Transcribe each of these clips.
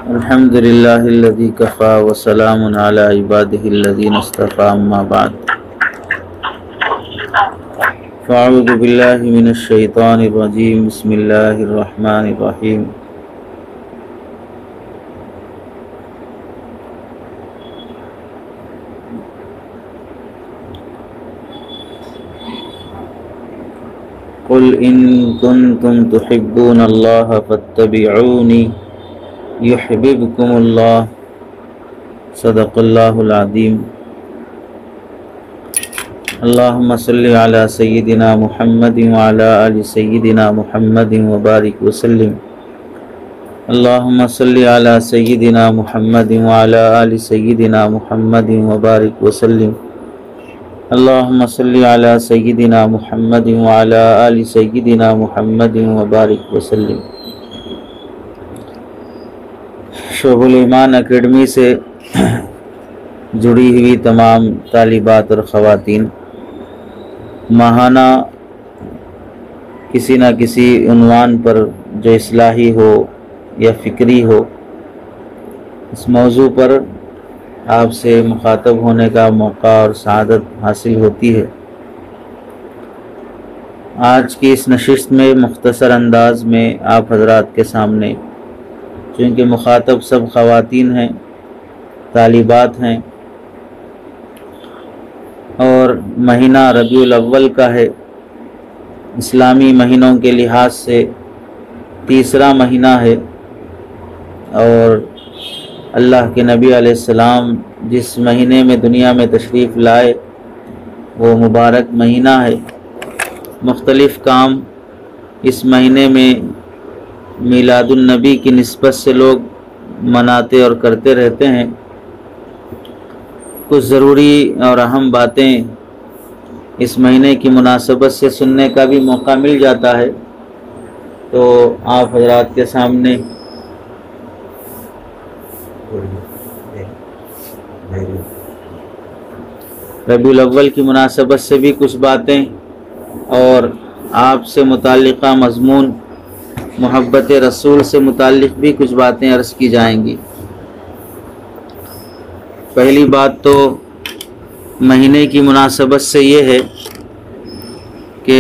الحمد لله الذي كفى وسلام على عباده الذين اصطفى أما بعد فأعوذ بالله من الشيطان الرجيم بسم الله الرحمن الرحيم قل إن كنتم تحبون الله فاتبعوني يحببكم الله صدق الله العظيم اللهم صل على سيدنا محمد وعلى آل سيدنا محمد وبارك وسلم اللهم صل على سيدنا محمد وعلى آل سيدنا محمد وبارك وسلم اللهم صل على سيدنا محمد وعلى آل سيدنا محمد وبارك وسلم شعبۃ الایمان اکیڈمی سے جڑی ہوئی تمام طالبات اور خواتین ماہانہ کسی نہ کسی عنوان پر جو اصلاحی ہو یا فکری ہو اس موضوع پر آپ سے مخاطب ہونے کا موقع اور سعادت حاصل ہوتی ہے۔ آج کی اس نشست میں مختصر انداز میں آپ حضرات کے سامنے، چونکہ مخاطب سب خواتین ہیں، طالبات ہیں اور مہینہ ربیع الاول کا ہے، اسلامی مہینوں کے لحاظ سے تیسرا مہینہ ہے، اور اللہ کے نبی علیہ السلام جس مہینے میں دنیا میں تشریف لائے وہ مبارک مہینہ ہے۔ مختلف کام اس مہینے میں میلاد النبی کی نسبت سے لوگ مناتے اور کرتے رہتے ہیں۔ کچھ ضروری اور اہم باتیں اس مہینے کی مناسبت سے سننے کا بھی موقع مل جاتا ہے، تو آپ حضرات کے سامنے ربیع الاول کی مناسبت سے بھی کچھ باتیں اور آپ سے متعلقہ مضمون محبت رسول سے متعلق بھی کچھ باتیں عرض کی جائیں گی۔ پہلی بات تو مہینے کی مناسبت سے یہ ہے کہ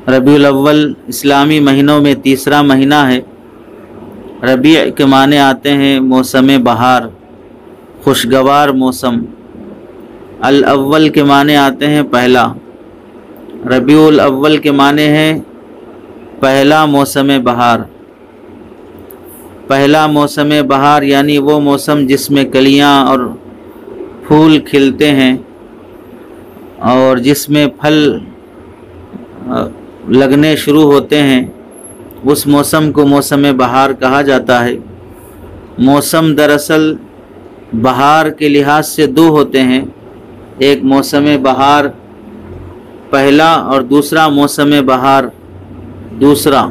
ربیع الاول اسلامی مہینوں میں تیسرا مہینہ ہے۔ ربیع کے معنی آتے ہیں موسم بہار، خوشگوار موسم۔ الاول کے معنی آتے ہیں پہلا۔ ربیع الاول کے معنی ہے پہلا موسم بہار۔ پہلا موسم بہار یعنی وہ موسم جس میں کلیاں اور پھول کھلتے ہیں اور جس میں پھل لگنے شروع ہوتے ہیں، اس موسم کو موسم بہار کہا جاتا ہے۔ موسم دراصل بہار کے لحاظ سے دو ہوتے ہیں، ایک موسم بہار پہلا اور دوسرا موسم بہار دوسرا۔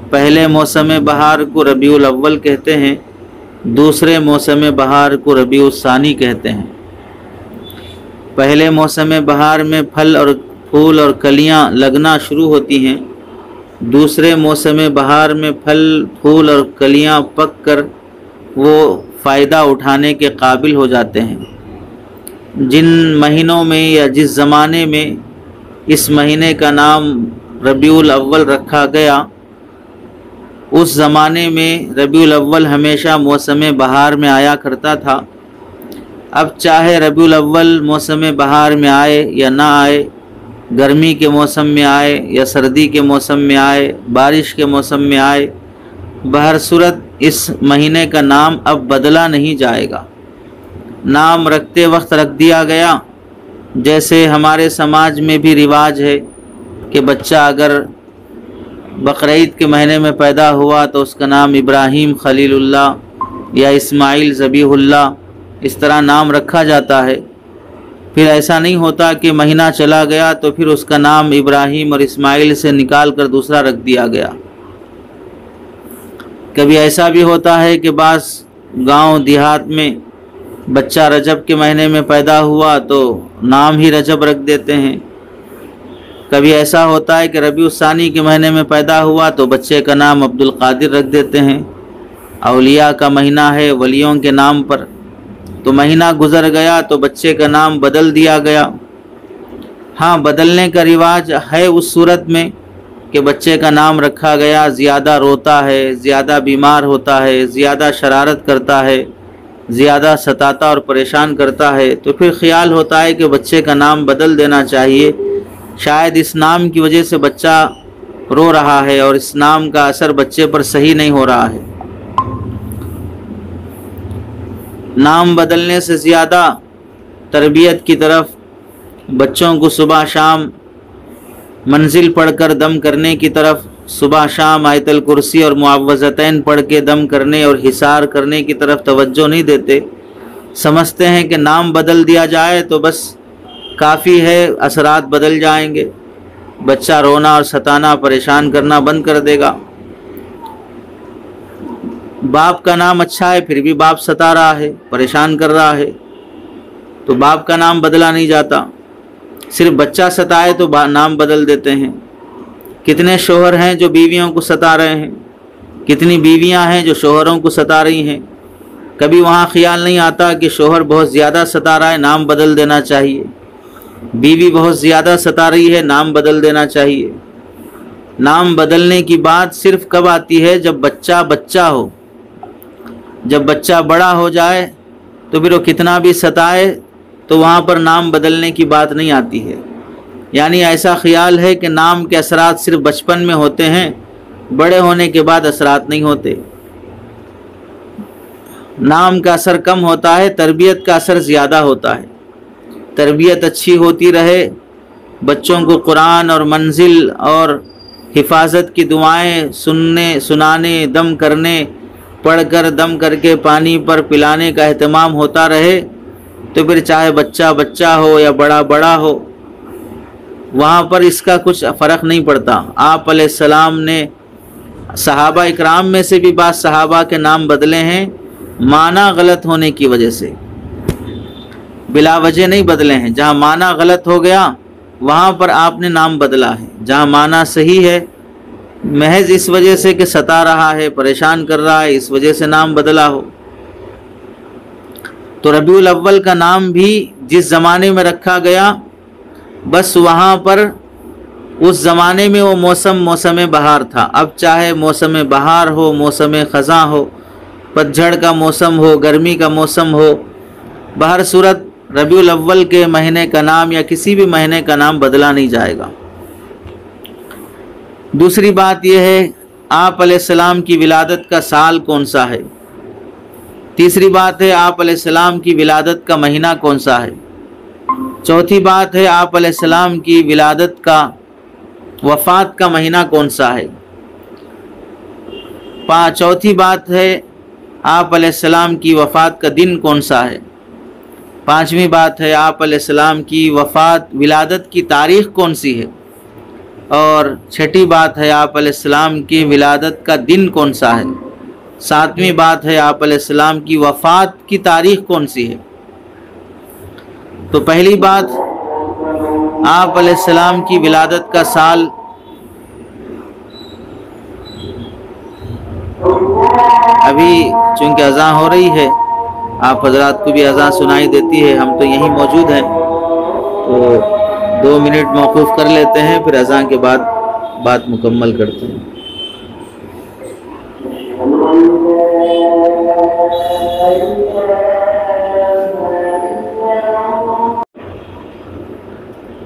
پہلے موسم بہار کو ربیع الاول کہتے ہیں، دوسرے موسم بہار کو ربیع الثانی کہتے ہیں۔ پہلے موسم بہار میں پھل اور پھول اور کلیاں لگنا شروع ہوتی ہیں، دوسرے موسم بہار میں پھل پھول اور کلیاں پک کر وہ فائدہ اٹھانے کے قابل ہو جاتے ہیں۔ جن مہینوں میں یا جس زمانے میں اس مہینے کا نام ربیع الاول رکھا گیا، اس زمانے میں ربیع الاول ہمیشہ موسم بہار میں آیا کرتا تھا۔ اب چاہے ربیع الاول موسم بہار میں آئے یا نہ آئے، گرمی کے موسم میں آئے یا سردی کے موسم میں آئے، بارش کے موسم میں آئے، بہر صورت اس مہینے کا نام اب بدلا نہیں جائے گا۔ نام رکھتے وقت رکھ دیا گیا، جیسے ہمارے سماج میں بھی رواج ہے کہ بچہ اگر بقرعید کے مہینے میں پیدا ہوا تو اس کا نام ابراہیم خلیل اللہ یا اسماعیل ذبیح اللہ اس طرح نام رکھا جاتا ہے۔ پھر ایسا نہیں ہوتا کہ مہینہ چلا گیا تو پھر اس کا نام ابراہیم اور اسماعیل سے نکال کر دوسرا رکھ دیا گیا۔ کبھی ایسا بھی ہوتا ہے کہ بعض گاؤں دیہات میں بچہ رجب کے مہینے میں پیدا ہوا تو نام ہی رجب رکھ دیتے ہیں۔ کبھی ایسا ہوتا ہے کہ ربیع الثانی کے مہینے میں پیدا ہوا تو بچے کا نام عبد القادر رکھ دیتے ہیں۔ اولیاء کا مہینہ ہے ولیوں کے نام پر، تو مہینہ گزر گیا تو بچے کا نام بدل دیا گیا۔ ہاں، بدلنے کا رواج ہے اس صورت میں کہ بچے کا نام رکھا گیا، زیادہ روتا ہے، زیادہ بیمار ہوتا ہے، زیادہ شرارت کرتا ہے، زیادہ ستاتا اور پریشان کرتا ہے، تو پھر خیال ہوتا ہے کہ بچے کا نام بدل دینا چاہیے، شاید اس نام کی وجہ سے بچہ رو رہا ہے اور اس نام کا اثر بچے پر صحیح نہیں ہو رہا ہے۔ نام بدلنے سے زیادہ تربیت کی طرف بچوں کو صبح شام منزل پڑھ کر دم کرنے کی طرف، صبح شام آیت الکرسی اور معوذتین پڑھ کے دم کرنے اور حصار کرنے کی طرف توجہ نہیں دیتے، سمجھتے ہیں کہ نام بدل دیا جائے تو بس کافی ہے، اثرات بدل جائیں گے، بچہ رونا اور ستانا پریشان کرنا بند کر دے گا۔ باپ کا نام اچھا ہے پھر بھی باپ ستا رہا ہے، پریشان کر رہا ہے، تو باپ کا نام بدلا نہیں جاتا، صرف بچہ ستائے تو نام بدل دیتے ہیں۔ کتنے شوہر ہیں جو بیویوں کو ستا رہے ہیں، کتنی بیویاں ہیں جو شوہروں کو ستا رہی ہیں، کبھی وہاں خیال نہیں آتا کہ شوہر بہت زیادہ ستا رہا ہے، نام بدل دینا چاہیے، بیوی بہت زیادہ ستا رہی ہے، نام بدل دینا چاہیے۔ نام بدلنے کی بات صرف کب آتی ہے؟ جب بچہ بچہ ہو، جب بچہ بڑا ہو جائے تو پھر وہ کتنا بھی ستائے تو وہاں پر نام بدلنے کی بات نہیں آتی ہے۔ یعنی ایسا خیال ہے کہ نام کے اثرات صرف بچپن میں ہوتے ہیں، بڑے ہونے کے بعد اثرات نہیں ہوتے۔ نام کا اثر کم ہوتا ہے، تربیت کا اثر زیادہ ہوتا ہے۔ تربیت اچھی ہوتی رہے، بچوں کو قرآن اور منزل اور حفاظت کی دعائیں سنانے، دم کرنے، پڑھ کر دم کر کے پانی پر پلانے کا اہتمام ہوتا رہے، تو پھر چاہے بچہ بچہ ہو یا بڑا بڑا ہو، وہاں پر اس کا کچھ فرق نہیں پڑتا۔ آپ علیہ السلام نے صحابہ اکرام میں سے بھی بعض صحابہ کے نام بدلے ہیں، معنی غلط ہونے کی وجہ سے، بلا وجہ نہیں بدلے ہیں۔ جہاں معنی غلط ہو گیا وہاں پر آپ نے نام بدلا ہے، جہاں معنی صحیح ہے محض اس وجہ سے کہ ستا رہا ہے، پریشان کر رہا ہے، اس وجہ سے نام بدلا ہو۔ تو ربیع الاول کا نام بھی جس زمانے میں رکھا گیا، بس وہاں پر اس زمانے میں وہ موسم بہار تھا۔ اب چاہے موسم بہار ہو، موسم خزاں ہو، پتجھڑ کا موسم ہو، گرمی کا موسم ہو، بہر صورت ربیع الاول کے مہینے کا نام یا کسی بھی مہینے کا نام بدلا نہیں جائے گا۔ دوسری بات یہ ہے آپ علیہ السلام کی ولادت کا سال کون سا ہے۔ تیسری بات ہے آپ علیہ السلام کی ولادت کا مہینہ کون سا ہے۔ چوتھی بات ہے آپ علیہ السلام کی ولادت کا وفات کا مہینہ کون سا ہے۔ چوتھی بات ہے آپ علیہ السلام کی وفات کا دن کون سا ہے۔ پانچویں بات ہے آپ علیہ السلام کی ولادت کی تاریخ کون سی ہے۔ اور چھٹی بات ہے آپ علیہ السلام کی ولادت کا دن کون سا ہے۔ ساتویں بات ہے آپ علیہ السلام کی وفات کی تاریخ کون سی ہے۔ تو پہلی بات آپ علیہ السلام کی ولادت کا سال، ابھی چونکہ اذان ہو رہی ہے، آپ حضرات کو بھی اذان سنائی دیتی ہے، ہم تو یہیں موجود ہیں، تو 2 منٹ موقوف کر لیتے ہیں، پھر اذان کے بعد بات مکمل کرتے ہیں۔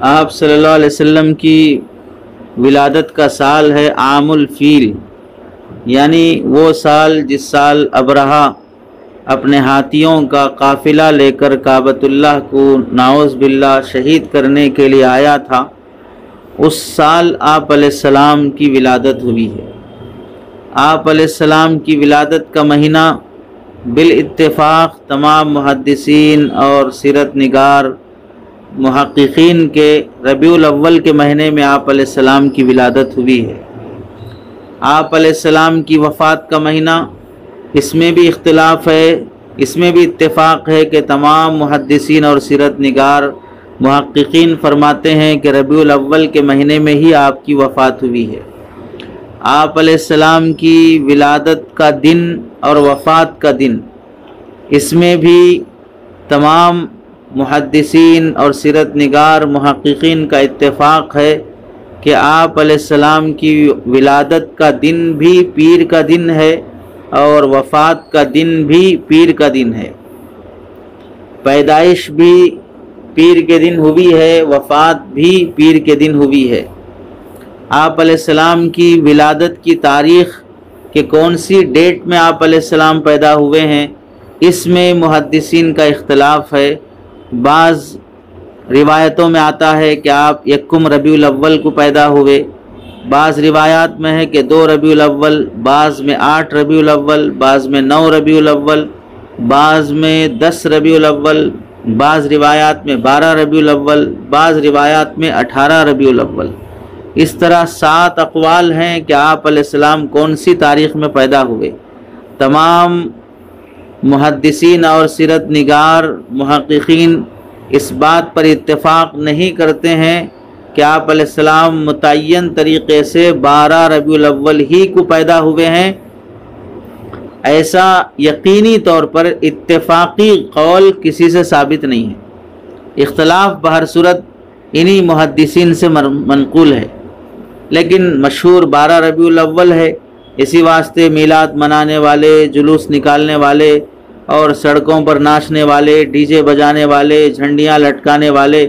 آپ صلی اللہ علیہ وسلم کی ولادت کا سال ہے عام الفیل، یعنی وہ سال جس سال ابرہہ اپنے ہاتھیوں کا قافلہ لے کر کعبۃ اللہ کو نعوذ باللہ شہید کرنے کے لیے آیا تھا، اس سال آپ علیہ السلام کی ولادت ہوئی ہے۔ آپ علیہ السلام کی ولادت کا مہینہ بالاتفاق تمام محدثین اور سیرت نگار محققین کے ربیع الاول کے مہینے میں آپ علیہ السلام کی ولادت ہوئی ہے۔ آپ علیہ السلام کی وفات کا مہینہ، اس میں بھی اختلاف ہے، اس میں بھی اتفاق ہے کہ تمام محدثین اور سیرت نگار محققین فرماتے ہیں کہ ربیع الاول کے مہینے میں ہی آپ کی وفات ہوئی ہے۔ آپ علیہ السلام کی ولادت کا دن اور وفات کا دن، اس میں بھی تمام محدثین اور سیرت نگار محققین کا اتفاق ہے کہ آپ علیہ السلام کی ولادت کا دن بھی پیر کا دن ہے اور وفات کا دن بھی پیر کا دن ہے۔ پیدائش بھی پیر کے دن ہوئی ہے، وفات بھی پیر کے دن ہوئی ہے۔ آپ علیہ السلام کی ولادت کی تاریخ کہ کون سی ڈیٹ میں آپ علیہ السلام پیدا ہوئے ہیں، اس میں محدثین کا اختلاف ہے۔ بعض روایتوں میں آتا ہے کہ آپ یکم ربیع الاول کو پیدا ہوئے، بعض روایات میں ہے کہ 2 ربیع الاول، بعض میں 8 ربیع الاول، بعض میں 9 ربیع الاول، بعض میں 10 ربیع الاول، بعض روایات میں 12 ربیع الاول، بعض روایات میں 18 ربیع الاول۔ اس طرح 7 اقوال ہیں کہ آپ علیہ السلام کون سی تاریخ میں پیدا ہوئے۔ تمام محدثین اور سیرت نگار محققین اس بات پر اتفاق نہیں کرتے ہیں کہ آپ علیہ السلام متعین طریقے سے 12 ربیع الاول ہی کو پیدا ہوئے ہیں۔ ایسا یقینی طور پر اتفاقی قول کسی سے ثابت نہیں ہے، اختلاف بہر صورت انہی محدثین سے منقول ہے، لیکن مشہور 12 ربیع الاول ہے۔ اسی واسطے میلاد منانے والے، جلوس نکالنے والے اور سڑکوں پر ناچنے والے، ڈی جے بجانے والے، جھنڈیاں لٹکانے والے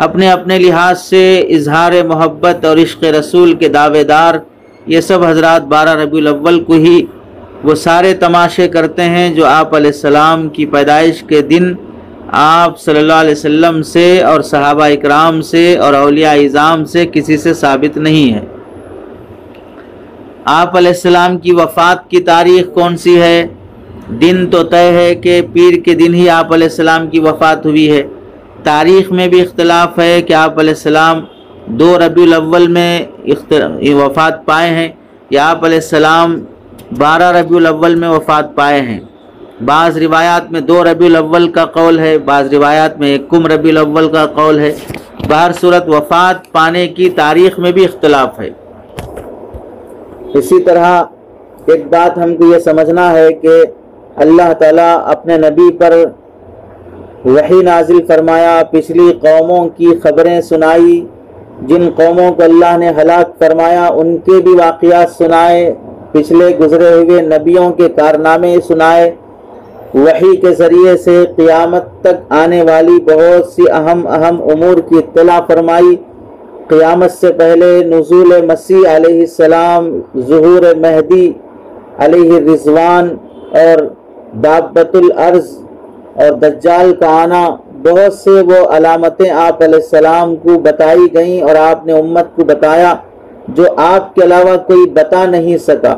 اپنے اپنے لحاظ سے اظہار محبت اور عشق رسول کے دعوے دار، یہ سب حضرات 12 ربیع الاول کو ہی وہ سارے تماشے کرتے ہیں جو آپ علیہ السلام کی پیدائش کے دن آپ صلی اللہ علیہ وسلم سے اور صحابہ اکرام سے اور اولیاء اعظام سے کسی سے ثابت نہیں ہے۔ آپ علیہ السلام کی وفات کی تاریخ کون سی ہے؟ دن تو طے ہے کہ پیر کے دن ہی آپ علیہ السلام کی وفات ہوئی ہے۔ تاریخ میں بھی اختلاف ہے کہ آپ علیہ السلام 2 ربیع الاول میں وفات پائے ہیں یا آپ علیہ السلام 12 ربیع الاول میں وفات پائے ہیں۔ بعض روایات میں 2 ربیع الاول کا قول ہے، بعض روایات میں 1 ربیع الاول کا قول ہے۔ بہر صورت وفات پانے کی تاریخ میں بھی اختلاف ہے۔ اسی طرح ایک بات ہم کو یہ سمجھنا ہے کہ اللہ تعالیٰ اپنے نبی پر وحی نازل فرمایا، پچھلی قوموں کی خبریں سنائی، جن قوموں کو اللہ نے ہلاک فرمایا ان کے بھی واقعات سنائے، پچھلے گزرے ہوئے نبیوں کے کارنامے سنائے، وحی کے ذریعے سے قیامت تک آنے والی بہت سی اہم امور کی اطلاع فرمائی۔ قیامت سے پہلے نزول مسیح علیہ السلام، ظہور مہدی علیہ الرضوان اور دابۃ الارض اور دجال کا آنا، بہت سے وہ علامتیں آپ علیہ السلام کو بتائی گئیں اور آپ نے امت کو بتایا جو آپ کے علاوہ کوئی بتا نہیں سکا۔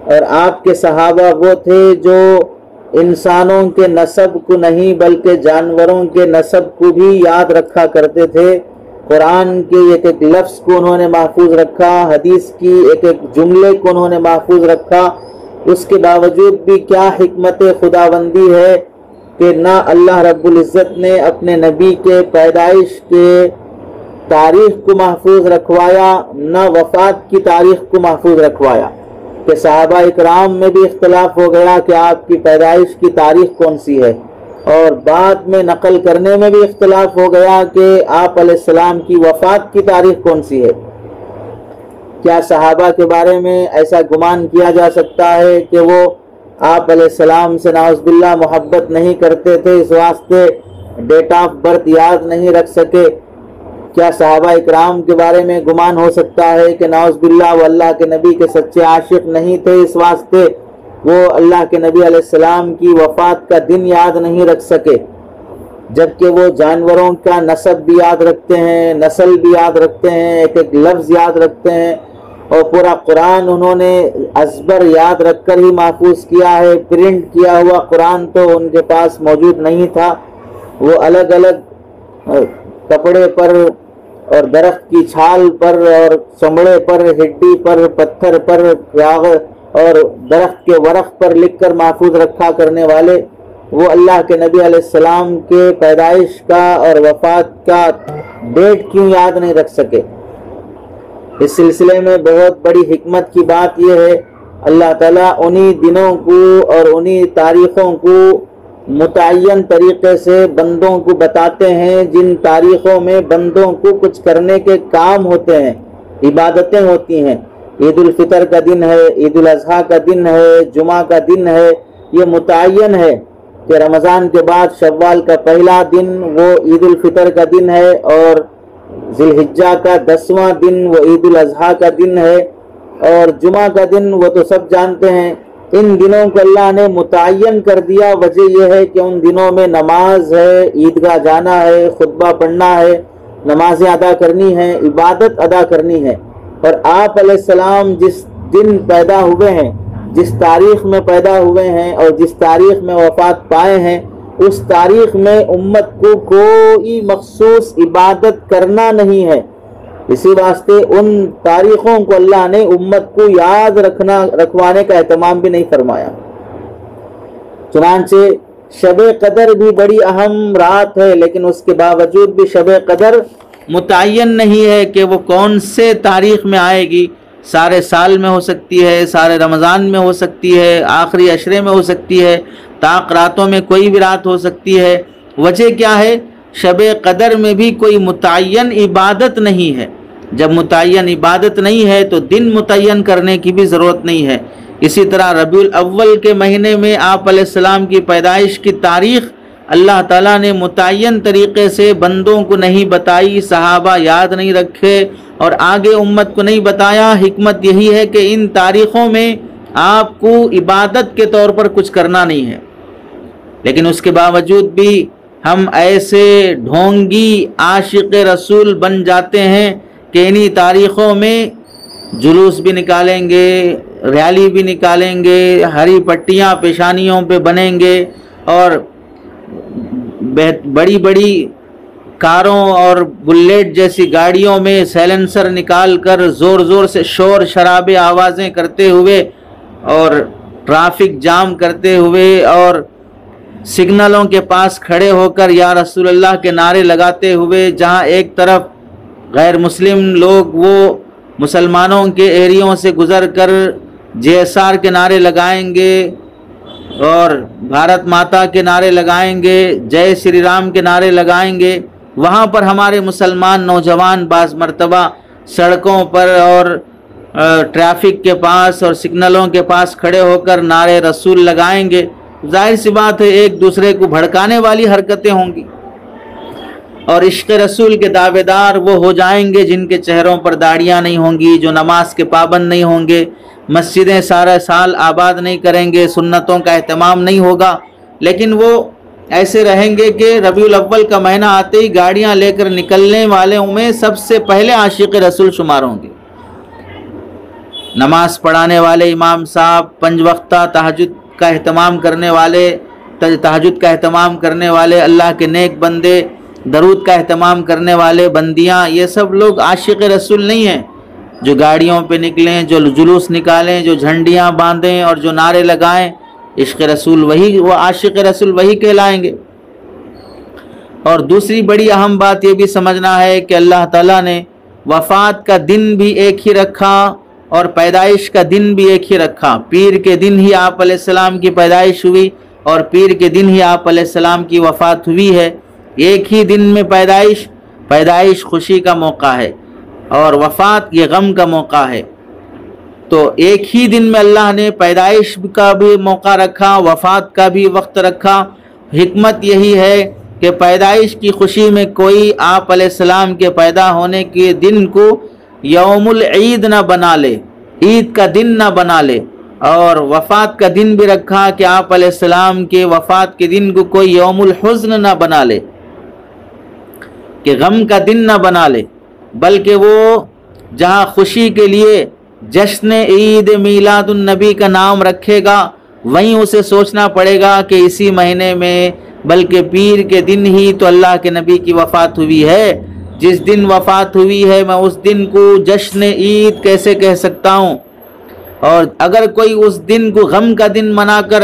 اور آپ کے صحابہ وہ تھے جو انسانوں کے نسب کو نہیں بلکہ جانوروں کے نسب کو بھی یاد رکھا کرتے تھے۔ قرآن کے ایک ایک لفظ کو انہوں نے محفوظ رکھا، حدیث کی ایک ایک جملے کو انہوں نے محفوظ رکھا۔ اس کے باوجود بھی کیا حکمت خداوندی ہے کہ نہ اللہ رب العزت نے اپنے نبی کے پیدائش کے تاریخ کو محفوظ رکھوایا، نہ وفات کی تاریخ کو محفوظ رکھوایا، کہ صحابہ اکرام میں بھی اختلاف ہو گیا کہ آپ کی پیدائش کی تاریخ کون سی ہے، اور بعد میں نقل کرنے میں بھی اختلاف ہو گیا کہ آپ علیہ السلام کی وفات کی تاریخ کون سی ہے۔ کیا صحابہ کے بارے میں ایسا گمان کیا جا سکتا ہے کہ وہ آپ علیہ السلام سے نعوذ باللہ محبت نہیں کرتے تھے، اس واسطے ڈیٹ آف برتھ یاد نہیں رکھ سکے؟ کیا صحابہ اکرام کے بارے میں گمان ہو سکتا ہے کہ نعوذ باللہ وہ اللہ کے نبی کے سچے عاشق نہیں تھے، اس واسطے وہ اللہ کے نبی علیہ السلام کی وفات کا دن یاد نہیں رکھ سکے؟ جبکہ وہ جانوروں کا نسب بھی یاد رکھتے ہیں، نسل بھی یاد رکھتے ہیں، ایک ایک لفظ یاد رکھتے ہیں، اور پورا قرآن انہوں نے ازبر یاد رکھ کر ہی محفوظ کیا ہے۔ پرنٹ کیا ہوا قرآن تو ان کے پاس موجود نہیں تھا، وہ الگ الگ کپڑے پر اور درخت کی چھال پر اور چمڑے پر، ہڈی پر، پتھر پر، کاغذ اور درخت کے ورق پر لکھ کر محفوظ رکھا کرنے والے وہ اللہ کے نبی علیہ السلام کے پیدائش کا اور وفات کا ڈیٹ کیوں یاد نہیں رکھ سکے؟ اس سلسلے میں بہت بڑی حکمت کی بات یہ ہے، اللہ تعالیٰ انہی دنوں کو اور انہی تاریخوں کو متعین طریقے سے بندوں کو بتاتے ہیں، جن تاریخوں میں بندوں کو کچھ کرنے کے کام ہوتے ہیں، عبادتیں ہوتی ہیں۔ عید الفطر کا دن ہے، عید الاضحیٰ کا دن ہے، جمعہ کا دن ہے، یہ متعین ہے کہ رمضان کے بعد شوال کا پہلا دن وہ عید الفطر کا دن ہے، اور ذی الحجہ کا 10واں دن وہ عید الاضحیٰ کا دن ہے، اور جمعہ کا دن وہ تو سب جانتے ہیں۔ ان دنوں کو اللہ نے متعین کر دیا، وجہ یہ ہے کہ ان دنوں میں نماز ہے، عیدگاہ جانا ہے، خطبہ پڑھنا ہے، نمازیں ادا کرنی ہیں، عبادت ادا کرنی ہے۔ اور آپ علیہ السلام جس دن پیدا ہوئے ہیں، جس تاریخ میں پیدا ہوئے ہیں اور جس تاریخ میں وفات پائے ہیں، اس تاریخ میں امت کو کوئی مخصوص عبادت کرنا نہیں ہے۔ اسی واسطے ان تاریخوں کو اللہ نے امت کو یاد رکھوانے کا اہتمام بھی نہیں فرمایا۔ چنانچہ شب قدر بھی بڑی اہم رات ہے، لیکن اس کے باوجود بھی شب قدر متعین نہیں ہے کہ وہ کون سے تاریخ میں آئے گی۔ سارے سال میں ہو سکتی ہے، سارے رمضان میں ہو سکتی ہے، آخری عشرے میں ہو سکتی ہے، طاق راتوں میں کوئی بھی رات ہو سکتی ہے۔ وجہ کیا ہے؟ شب قدر میں بھی کوئی متعین عبادت نہیں ہے۔ جب متعین عبادت نہیں ہے تو دن متعین کرنے کی بھی ضرورت نہیں ہے۔ اسی طرح ربیع الاول کے مہینے میں آپ علیہ السلام کی پیدائش کی تاریخ اللہ تعالیٰ نے متعین طریقے سے بندوں کو نہیں بتائی، صحابہ یاد نہیں رکھے اور آگے امت کو نہیں بتایا۔ حکمت یہی ہے کہ ان تاریخوں میں آپ کو عبادت کے طور پر کچھ کرنا نہیں ہے، لیکن اس کے باوجود بھی ہم ایسے ڈھونگی عاشق رسول بن جاتے ہیں کہ انہی تاریخوں میں جلوس بھی نکالیں گے، ریلی بھی نکالیں گے، ہری پٹیاں پیشانیوں پہ بنیں گے، اور بڑی بڑی کاروں اور بلیٹ جیسی گاڑیوں میں سیلنسر نکال کر زور زور سے شور شرابے آوازیں کرتے ہوئے اور ٹرافک جام کرتے ہوئے اور سگنلوں کے پاس کھڑے ہو کر یا رسول اللہ کے نعرے لگاتے ہوئے، جہاں ایک طرف غیر مسلم لوگ وہ مسلمانوں کے ایریوں سے گزر کر JSR کے نعرے لگائیں گے اور بھارت ماتا کے نعرے لگائیں گے، جے شری رام کے نعرے لگائیں گے، وہاں پر ہمارے مسلمان نوجوان بعض مرتبہ سڑکوں پر اور ٹریفک کے پاس اور سگنلوں کے پاس کھڑے ہو کر نعرے رسول لگائیں گے۔ ظاہر سی بات ہے ایک دوسرے کو بھڑکانے والی حرکتیں ہوں گی، اور عشق رسول کے دعوے دار وہ ہو جائیں گے جن کے چہروں پر داڑیاں نہیں ہوں گی، جو نماز کے پابند نہیں ہوں گے، مسجدیں سارا سال آباد نہیں کریں گے، سنتوں کا اہتمام نہیں ہوگا، لیکن وہ ایسے رہیں گے کہ ربیع الاول کا مہینہ آتے ہی گاڑیاں لے کر نکلنے والوں میں سب سے پہلے عاشق رسول شمار ہوں گے۔ نماز پڑھانے والے امام صاحب، 5 وقتہ تہجد کا اہتمام کرنے والے اللہ کے نیک بندے، درود کا اہتمام کرنے والے بندیاں، یہ سب لوگ عاشق رسول نہیں ہیں۔ جو گاڑیوں پہ نکلیں، جو جلوس نکالیں، جو جھنڈیاں باندھیں اور جو نعرے لگائیں، عشق رسول وہی، وہ عاشق رسول وہی کہلائیں گے۔ اور دوسری بڑی اہم بات یہ بھی سمجھنا ہے کہ اللہ تعالیٰ نے وفات کا دن بھی ایک ہی رکھا اور پیدائش کا دن بھی ایک ہی رکھا۔ پیر کے دن ہی آپ علیہ السلام کی پیدائش ہوئی اور پیر کے دن ہی آپ علیہ السلام کی وفات ہوئی ہے۔ ایک ہی دن میں پیدائش خوشی کا موقع ہے اور وفات یہ غم کا موقع ہے، تو ایک ہی دن میں اللہ نے پیدائش کا بھی موقع رکھا، وفات کا بھی وقت رکھا۔ حکمت یہی ہے کہ پیدائش کی خوشی میں کوئی آپ علیہ السلام کے پیدا ہونے کے دن کو یوم العید نہ بنا لے، عید کا دن نہ بنا لے، اور وفات کا دن بھی رکھا کہ آپ علیہ السلام کے وفات کے دن کو کوئی یوم الحزن نہ بنا لے، کہ غم کا دن نہ بنا لے، بلکہ وہ جہاں خوشی کے لیے جشن عید میلاد النبی کا نام رکھے گا، وہیں اسے سوچنا پڑے گا کہ اسی مہینے میں بلکہ پیر کے دن ہی تو اللہ کے نبی کی وفات ہوئی ہے۔ جس دن وفات ہوئی ہے میں اس دن کو جشن عید کیسے کہہ سکتا ہوں؟ اور اگر کوئی اس دن کو غم کا دن منا کر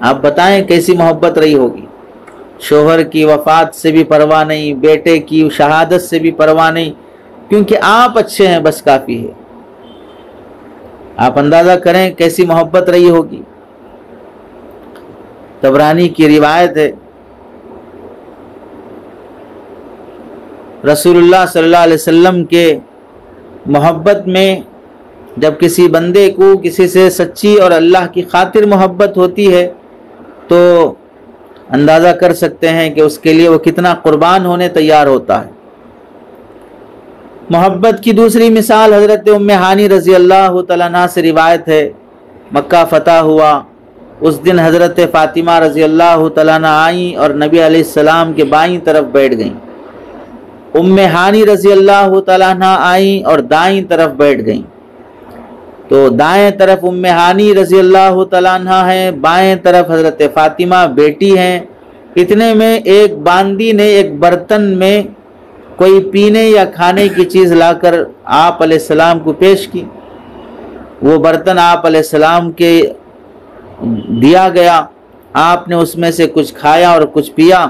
آپ بتائیں کیسی محبت رہی ہوگی. شوہر کی وفات سے بھی پرواہ نہیں، بیٹے کی شہادت سے بھی پرواہ نہیں، کیونکہ آپ اچھے ہیں بس کافی ہے. آپ اندازہ کریں کیسی محبت رہی ہوگی. طبرانی کی روایت ہے، رسول اللہ صلی اللہ علیہ وسلم کے محبت میں جب کسی بندے کو کسی سے سچی اور اللہ کی خاطر محبت ہوتی ہے تو اندازہ کر سکتے ہیں کہ اس کے لیے وہ کتنا قربان ہونے تیار ہوتا ہے. محبت کی دوسری مثال حضرت ام ہانی رضی اللہ تعالیٰ عنہ سے روایت ہے. مکہ فتح ہوا، اس دن حضرت فاطمہ رضی اللہ تعالیٰ عنہ آئیں اور نبی علیہ السلام کے بائیں طرف بیٹھ گئیں. ام ہانی رضی اللہ تعالیٰ عنہ آئیں اور دائیں طرف بیٹھ گئیں. تو دائیں طرف ام ہانی رضی اللہ تعالیٰ عنہ ہیں، بائیں طرف حضرت فاطمہ بیٹی ہیں. اتنے میں ایک باندی نے ایک برتن میں کوئی پینے یا کھانے کی چیز لا کر آپ علیہ السلام کو پیش کی. وہ برتن آپ علیہ السلام کے دیا گیا، آپ نے اس میں سے کچھ کھایا اور کچھ پیا،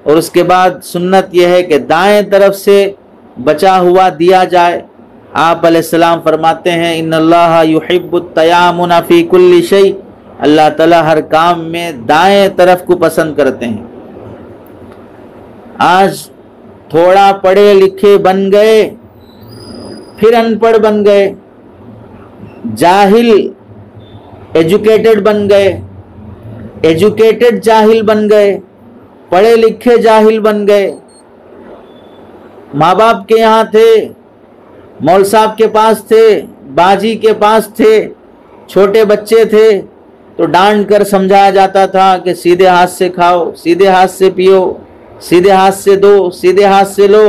اور اس کے بعد سنت یہ ہے کہ دائیں طرف سے بچا ہوا دیا جائے. آپ علیہ السلام فرماتے ہیں ان اللہ یحب التیامن فی کل شیء، اللہ تعالیٰ ہر کام میں دائیں طرف کو پسند کرتے ہیں. آج تھوڑا پڑھے لکھے بن گئے پھر ان پڑھ بن گئے، جاہل ایجوکیٹڈ بن گئے، ایجوکیٹڈ جاہل بن گئے، پڑھے لکھے جاہل بن گئے. ماں باپ کے یہاں تھے، مول صاحب کے پاس تھے، باجی کے پاس تھے، چھوٹے بچے تھے تو ڈانٹ کر سمجھایا جاتا تھا کہ سیدھے ہاتھ سے کھاؤ، سیدھے ہاتھ سے پیو، سیدھے ہاتھ سے دو، سیدھے ہاتھ سے لو.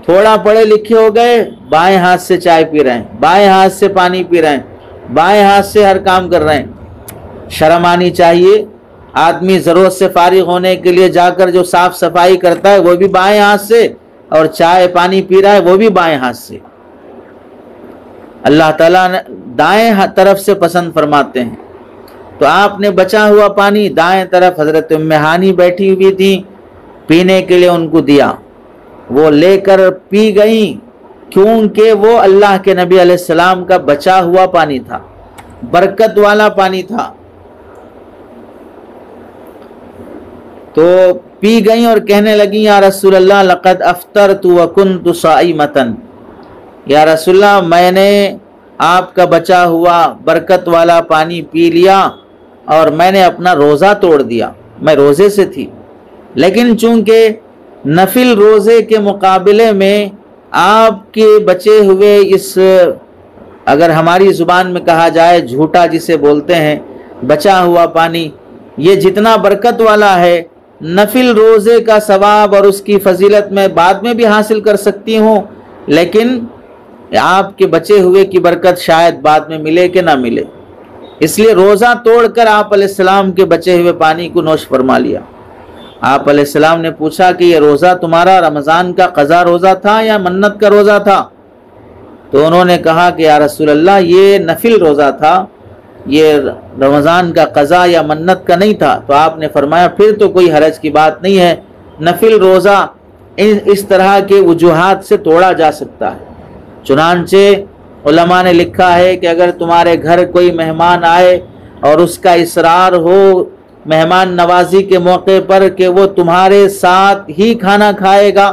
تھوڑا پڑھے لکھے ہو گئے، بائیں ہاتھ سے چائے پی رہے ہیں، بائیں ہاتھ سے پانی پی رہے ہیں، بائیں ہاتھ سے ہر کام کر رہے ہیں. شرم آنی چاہیے. آدمی ضرورت سے فارغ ہونے کے لیے جا کر جو صاف صفائی کرتا ہے وہ بھی بائیں ہاتھ سے، اور چائے پانی پی رہا ہے وہ بھی بائیں ہاتھ سے. اللہ تعالیٰ نے دائیں طرف سے پسند فرماتے ہیں. تو آپ نے بچا ہوا پانی دائیں طرف حضرت ام ہانی بیٹھی ہوئی تھی، پینے کے لیے ان کو دیا، وہ لے کر پی گئیں، کیونکہ وہ اللہ کے نبی علیہ السلام کا بچا ہوا پانی تھا، برکت والا پانی تھا. تو پی گئیں اور کہنے لگیں یا رسول اللہ لقد افطرت وکنت صائمۃ، یا رسول اللہ میں نے آپ کا بچا ہوا برکت والا پانی پی لیا اور میں نے اپنا روزہ توڑ دیا، میں روزے سے تھی. لیکن چونکہ نفل روزے کے مقابلے میں آپ کے بچے ہوئے اس، اگر ہماری زبان میں کہا جائے جھوٹا جسے بولتے ہیں، بچا ہوا پانی، یہ جتنا برکت والا ہے، نفل روزے کا ثواب اور اس کی فضیلت میں بعد میں بھی حاصل کر سکتی ہوں، لیکن آپ کے بچے ہوئے کی برکت شاید بعد میں ملے کہ نہ ملے. اس لیے روزہ توڑ کر آپ علیہ السلام کے بچے ہوئے پانی کو نوش فرما لیا. آپ علیہ السلام نے پوچھا کہ یہ روزہ تمہارا رمضان کا قضا روزہ تھا یا منت کا روزہ تھا؟ تو انہوں نے کہا کہ یا رسول اللہ یہ نفل روزہ تھا، یہ رمضان کا قضا یا منت کا نہیں تھا. تو آپ نے فرمایا پھر تو کوئی حرج کی بات نہیں ہے، نفل روزہ اس طرح کے وجوہات سے توڑا جا سکتا ہے. چنانچہ علماء نے لکھا ہے کہ اگر تمہارے گھر کوئی مہمان آئے اور اس کا اصرار ہو مہمان نوازی کے موقع پر کہ وہ تمہارے ساتھ ہی کھانا کھائے گا،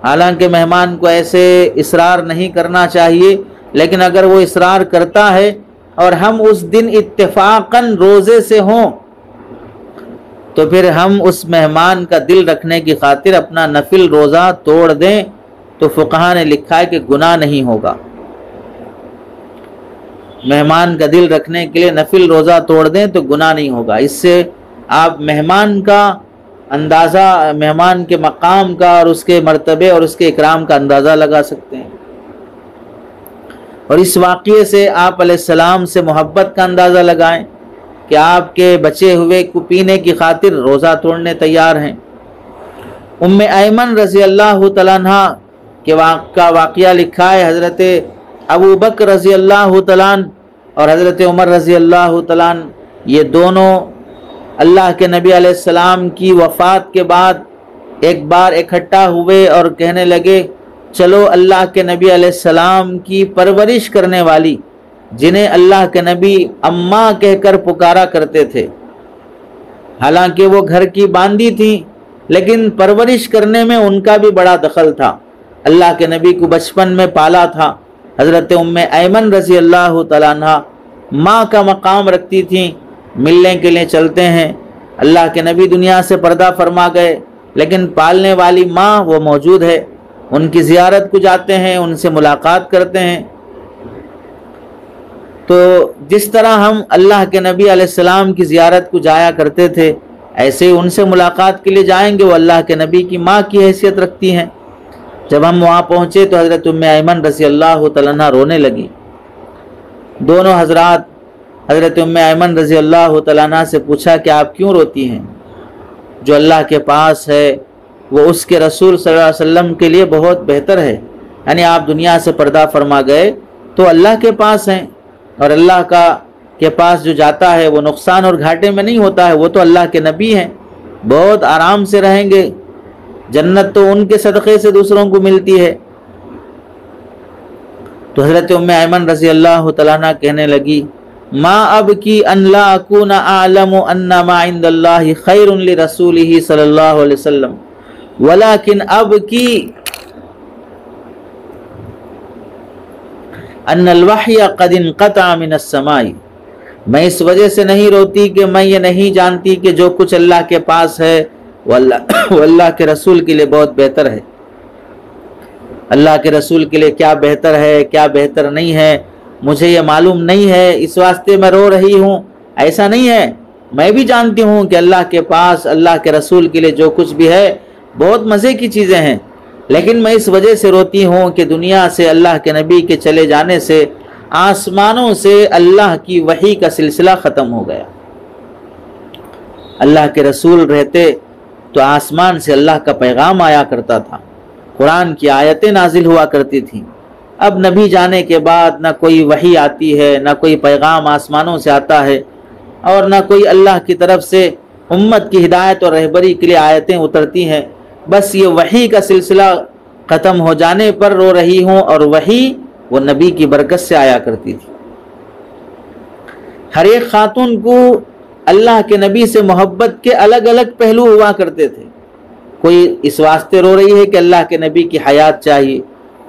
حالانکہ مہمان کو ایسے اصرار نہیں کرنا چاہیے، لیکن اگر وہ اصرار کرتا ہے اور ہم اس دن اتفاقاً روزے سے ہوں تو پھر ہم اس مہمان کا دل رکھنے کی خاطر اپنا نفل روزہ توڑ دیں تو فقہا نے لکھا ہے کہ گناہ نہیں ہوگا. مہمان کا دل رکھنے کے لیے نفل روزہ توڑ دیں تو گناہ نہیں ہوگا. اس سے آپ مہمان کا اندازہ، مہمان کے مقام کا اور اس کے مرتبے اور اس کے اکرام کا اندازہ لگا سکتے ہیں. اور اس واقعے سے آپ علیہ السلام سے محبت کا اندازہ لگائیں کہ آپ کے بچے ہوئے کو پینے کی خاطر روزہ توڑنے تیار ہیں. ام ایمن رضی اللہ تعالیٰ عنہ کے واقعہ لکھا ہے. حضرت ابو بکر رضی اللہ تعالیٰ عنہ اور حضرت عمر رضی اللہ تعالیٰ عنہ یہ دونوں اللہ کے نبی علیہ السلام کی وفات کے بعد ایک بار اکٹھا ہوئے اور کہنے لگے چلو اللہ کے نبی علیہ السلام کی پرورش کرنے والی، جنہیں اللہ کے نبی اماں کہہ کر پکارا کرتے تھے، حالانکہ وہ گھر کی باندی تھی لیکن پرورش کرنے میں ان کا بھی بڑا دخل تھا۔ اللہ کے نبی کو بچپن میں پالا تھا۔ حضرت ام ایمن رضی اللہ تعالیٰ عنہ ماں کا مقام رکھتی تھیں۔ ملنے کے لیے چلتے ہیں، اللہ کے نبی دنیا سے پردہ فرما گئے لیکن پالنے والی ماں وہ موجود ہے، ان کی زیارت کو جاتے ہیں، ان سے ملاقات کرتے ہیں۔ تو جس طرح ہم اللہ کے نبی علیہ السلام کی زیارت کو جایا کرتے تھے، ایسے ہی ان سے ملاقات کے لیے جائیں گے۔ وہ اللہ کے نبی کی ماں کی حیثیت رکھتی ہیں۔ جب ہم وہاں پہنچے تو حضرت ام ایمن رضی اللہ تعالیٰ عنہ رونے لگی۔ دونوں حضرات حضرت ام ایمن رضی اللہ تعالیٰ عنہ سے پوچھا کہ آپ کیوں روتی ہیں؟ جو اللہ کے پاس ہے وہ اس کے رسول صلی اللہ علیہ وسلم کے لیے بہت بہتر ہے، یعنی آپ دنیا سے پردہ فرما گئے تو اللہ کے پاس ہیں، اور اللہ کے پاس جو جاتا ہے وہ نقصان اور گھاٹے میں نہیں ہوتا ہے، وہ تو اللہ کے نبی ہیں، بہت آرام سے رہیں گے، جنت تو ان کے صدقے سے دوسروں کو ملتی ہے۔ تو حضرت ام ایمن رضی اللہ تعالیٰ عنہ کہنے لگی ما ابکی ان لا اکون اعلم ان ما عند اللہ خیر لرسولہ صلی اللہ علیہ وسلم ولیکن ابکی ان الوحی قد انقطع من السماء۔ میں اس وجہ سے نہیں روتی کہ میں یہ نہیں جانتی کہ جو کچھ اللہ کے پاس ہے وہ اللہ کے رسول کے لیے بہت بہتر ہے۔ اللہ کے رسول کے لیے کیا بہتر ہے کیا بہتر نہیں ہے مجھے یہ معلوم نہیں ہے، اس واسطے میں رو رہی ہوں، ایسا نہیں ہے۔ میں بھی جانتی ہوں کہ اللہ کے پاس اللہ کے رسول کے لیے جو کچھ بھی ہے بہت مزے کی چیزیں ہیں، لیکن میں اس وجہ سے روتی ہوں کہ دنیا سے اللہ کے نبی کے چلے جانے سے آسمانوں سے اللہ کی وحی کا سلسلہ ختم ہو گیا۔ اللہ کے رسول رہتے تو آسمان سے اللہ کا پیغام آیا کرتا تھا، قرآن کی آیتیں نازل ہوا کرتی تھیں۔ اب نبی جانے کے بعد نہ کوئی وحی آتی ہے، نہ کوئی پیغام آسمانوں سے آتا ہے، اور نہ کوئی اللہ کی طرف سے امت کی ہدایت اور رہبری کے لیے آیتیں اترتی ہیں۔ بس یہ وحی کا سلسلہ ختم ہو جانے پر رو رہی ہوں، اور وحی وہ نبی کی برکت سے آیا کرتی تھی۔ ہر ایک خاتون کو اللہ کے نبی سے محبت کے الگ الگ پہلو ہوا کرتے تھے۔ کوئی اس واسطے رو رہی ہے کہ اللہ کے نبی کی حیات چاہیے،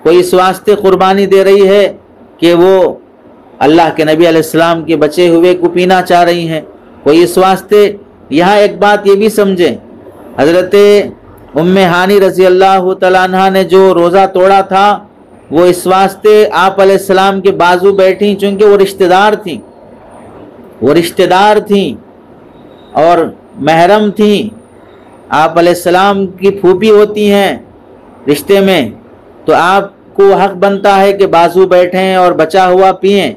کوئی اس واسطے قربانی دے رہی ہے کہ وہ اللہ کے نبی علیہ السلام کے بچے ہوئے کو پینا چاہ رہی ہیں، کوئی اس واسطے۔ یہاں ایک بات یہ بھی سمجھیں، حضرت ام ہانی رضی اللہ تعالیٰ عنہ نے جو روزہ توڑا تھا وہ اس واسطے آپ علیہ السلام کے بازو بیٹھیں چونکہ وہ رشتہ دار تھیں اور محرم تھیں، آپ علیہ السلام کی پھوپھی ہوتی ہیں رشتے میں، تو آپ کو حق بنتا ہے کہ بازو بیٹھیں اور بچا ہوا پئیں۔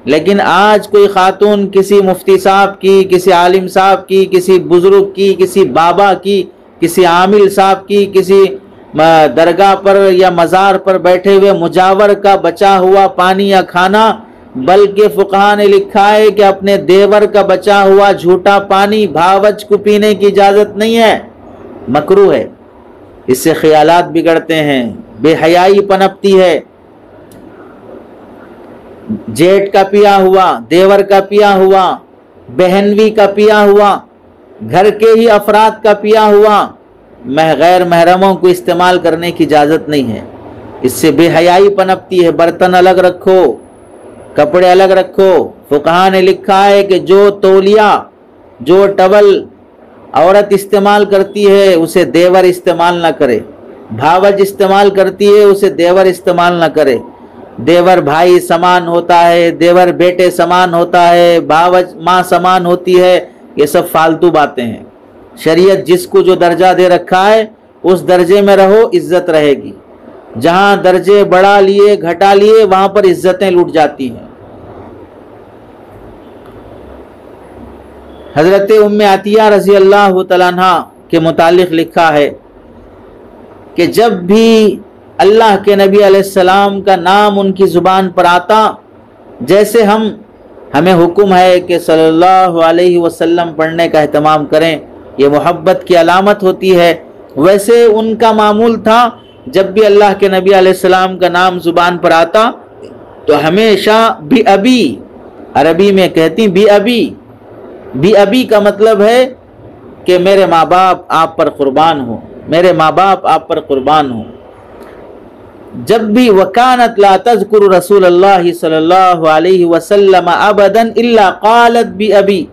لیکن آج کوئی خاتون کسی مفتی صاحب کی، کسی عالم صاحب کی، کسی بزرگ کی، کسی بابا کی، کسی عامل صاحب کی، کسی درگاہ پر یا مزار پر بیٹھے ہوئے مجاور کا بچا ہوا پانی یا کھانا، بلکہ فقہا نے لکھا ہے کہ اپنے دیور کا بچا ہوا جھوٹا پانی بھاوچ کو پینے کی اجازت نہیں ہے، مکروہ ہے۔ اس سے خیالات بگڑتے ہیں، بے حیائی پنپتی ہے۔ جیٹ کا پیا ہوا، دیور کا پیا ہوا، بہنوی کا پیا ہوا، گھر کے ہی افراد کا پیا ہوا غیر محرموں کو استعمال کرنے کی اجازت نہیں ہے۔ اس سے بے حیائی پنپتی ہے۔ برتن الگ رکھو، کپڑے الگ رکھو۔ فقہا نے لکھا ہے کہ جو تولیہ، جو ٹول عورت استعمال کرتی ہے اسے دیور استعمال نہ کرے، بھاوج استعمال کرتی ہے اسے دیور استعمال نہ کرے۔ دیور بھائی سمان ہوتا ہے، دیور بیٹے سمان ہوتا ہے، بھاوج ماں سمان ہوتی ہے، یہ سب فالتو باتیں ہیں۔ شریعت جس کو جو درجہ دے رکھا ہے اس درجے میں رہو، عزت رہے گی۔ جہاں درجے بڑھا لیے گھٹا لیے وہاں پر عزتیں لوٹ جاتی ہیں۔ حضرت ام عطیہ رضی اللہ تعالیٰ عنہ کے متعلق لکھا ہے کہ جب بھی اللہ کے نبی علیہ السلام کا نام ان کی زبان پر آتا، جیسے ہم ہمیں حکم ہے کہ صلی اللہ علیہ وسلم پڑھنے کا اہتمام کریں، یہ محبت کی علامت ہوتی ہے۔ ویسے ان کا معمول تھا جب بھی اللہ کے نبی علیہ السلام کا نام زبان پر آتا تو ہمیشہ بی ابی، عربی میں کہتی بی ابی، بی ابی کا مطلب ہے کہ میرے ماں باپ آپ پر قربان ہوں، میرے ماں باپ آپ پر قربان ہوں۔ جب بھی وکانت لا تذکر رسول اللہ صلی اللہ علیہ وسلم ابدا الا قالت بی ابی،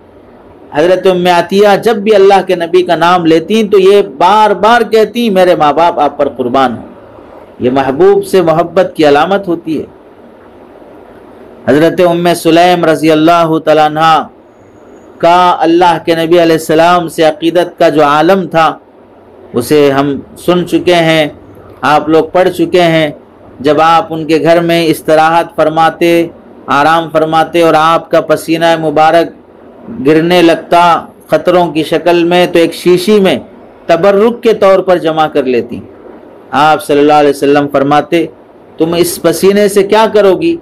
حضرت ام عطیہ جب بھی اللہ کے نبی کا نام لیتی تو یہ بار بار کہتی میرے ماں باپ آپ پر قربان ہوں۔ یہ محبوب سے محبت کی علامت ہوتی ہے۔ حضرت ام سلیم رضی اللہ تعالیٰ عنہ کا اللہ کے نبی علیہ السلام سے عقیدت کا جو عالم تھا اسے ہم سن چکے ہیں، آپ لوگ پڑھ چکے ہیں۔ جب آپ ان کے گھر میں استراحت فرماتے، آرام فرماتے اور آپ کا پسینہ مبارک گرنے لگتا خطروں کی شکل میں تو ایک شیشی میں تبرک کے طور پر جمع کر لیتی۔ آپ صلی اللہ علیہ وسلم فرماتے تم اس پسینے سے کیا کرو گی؟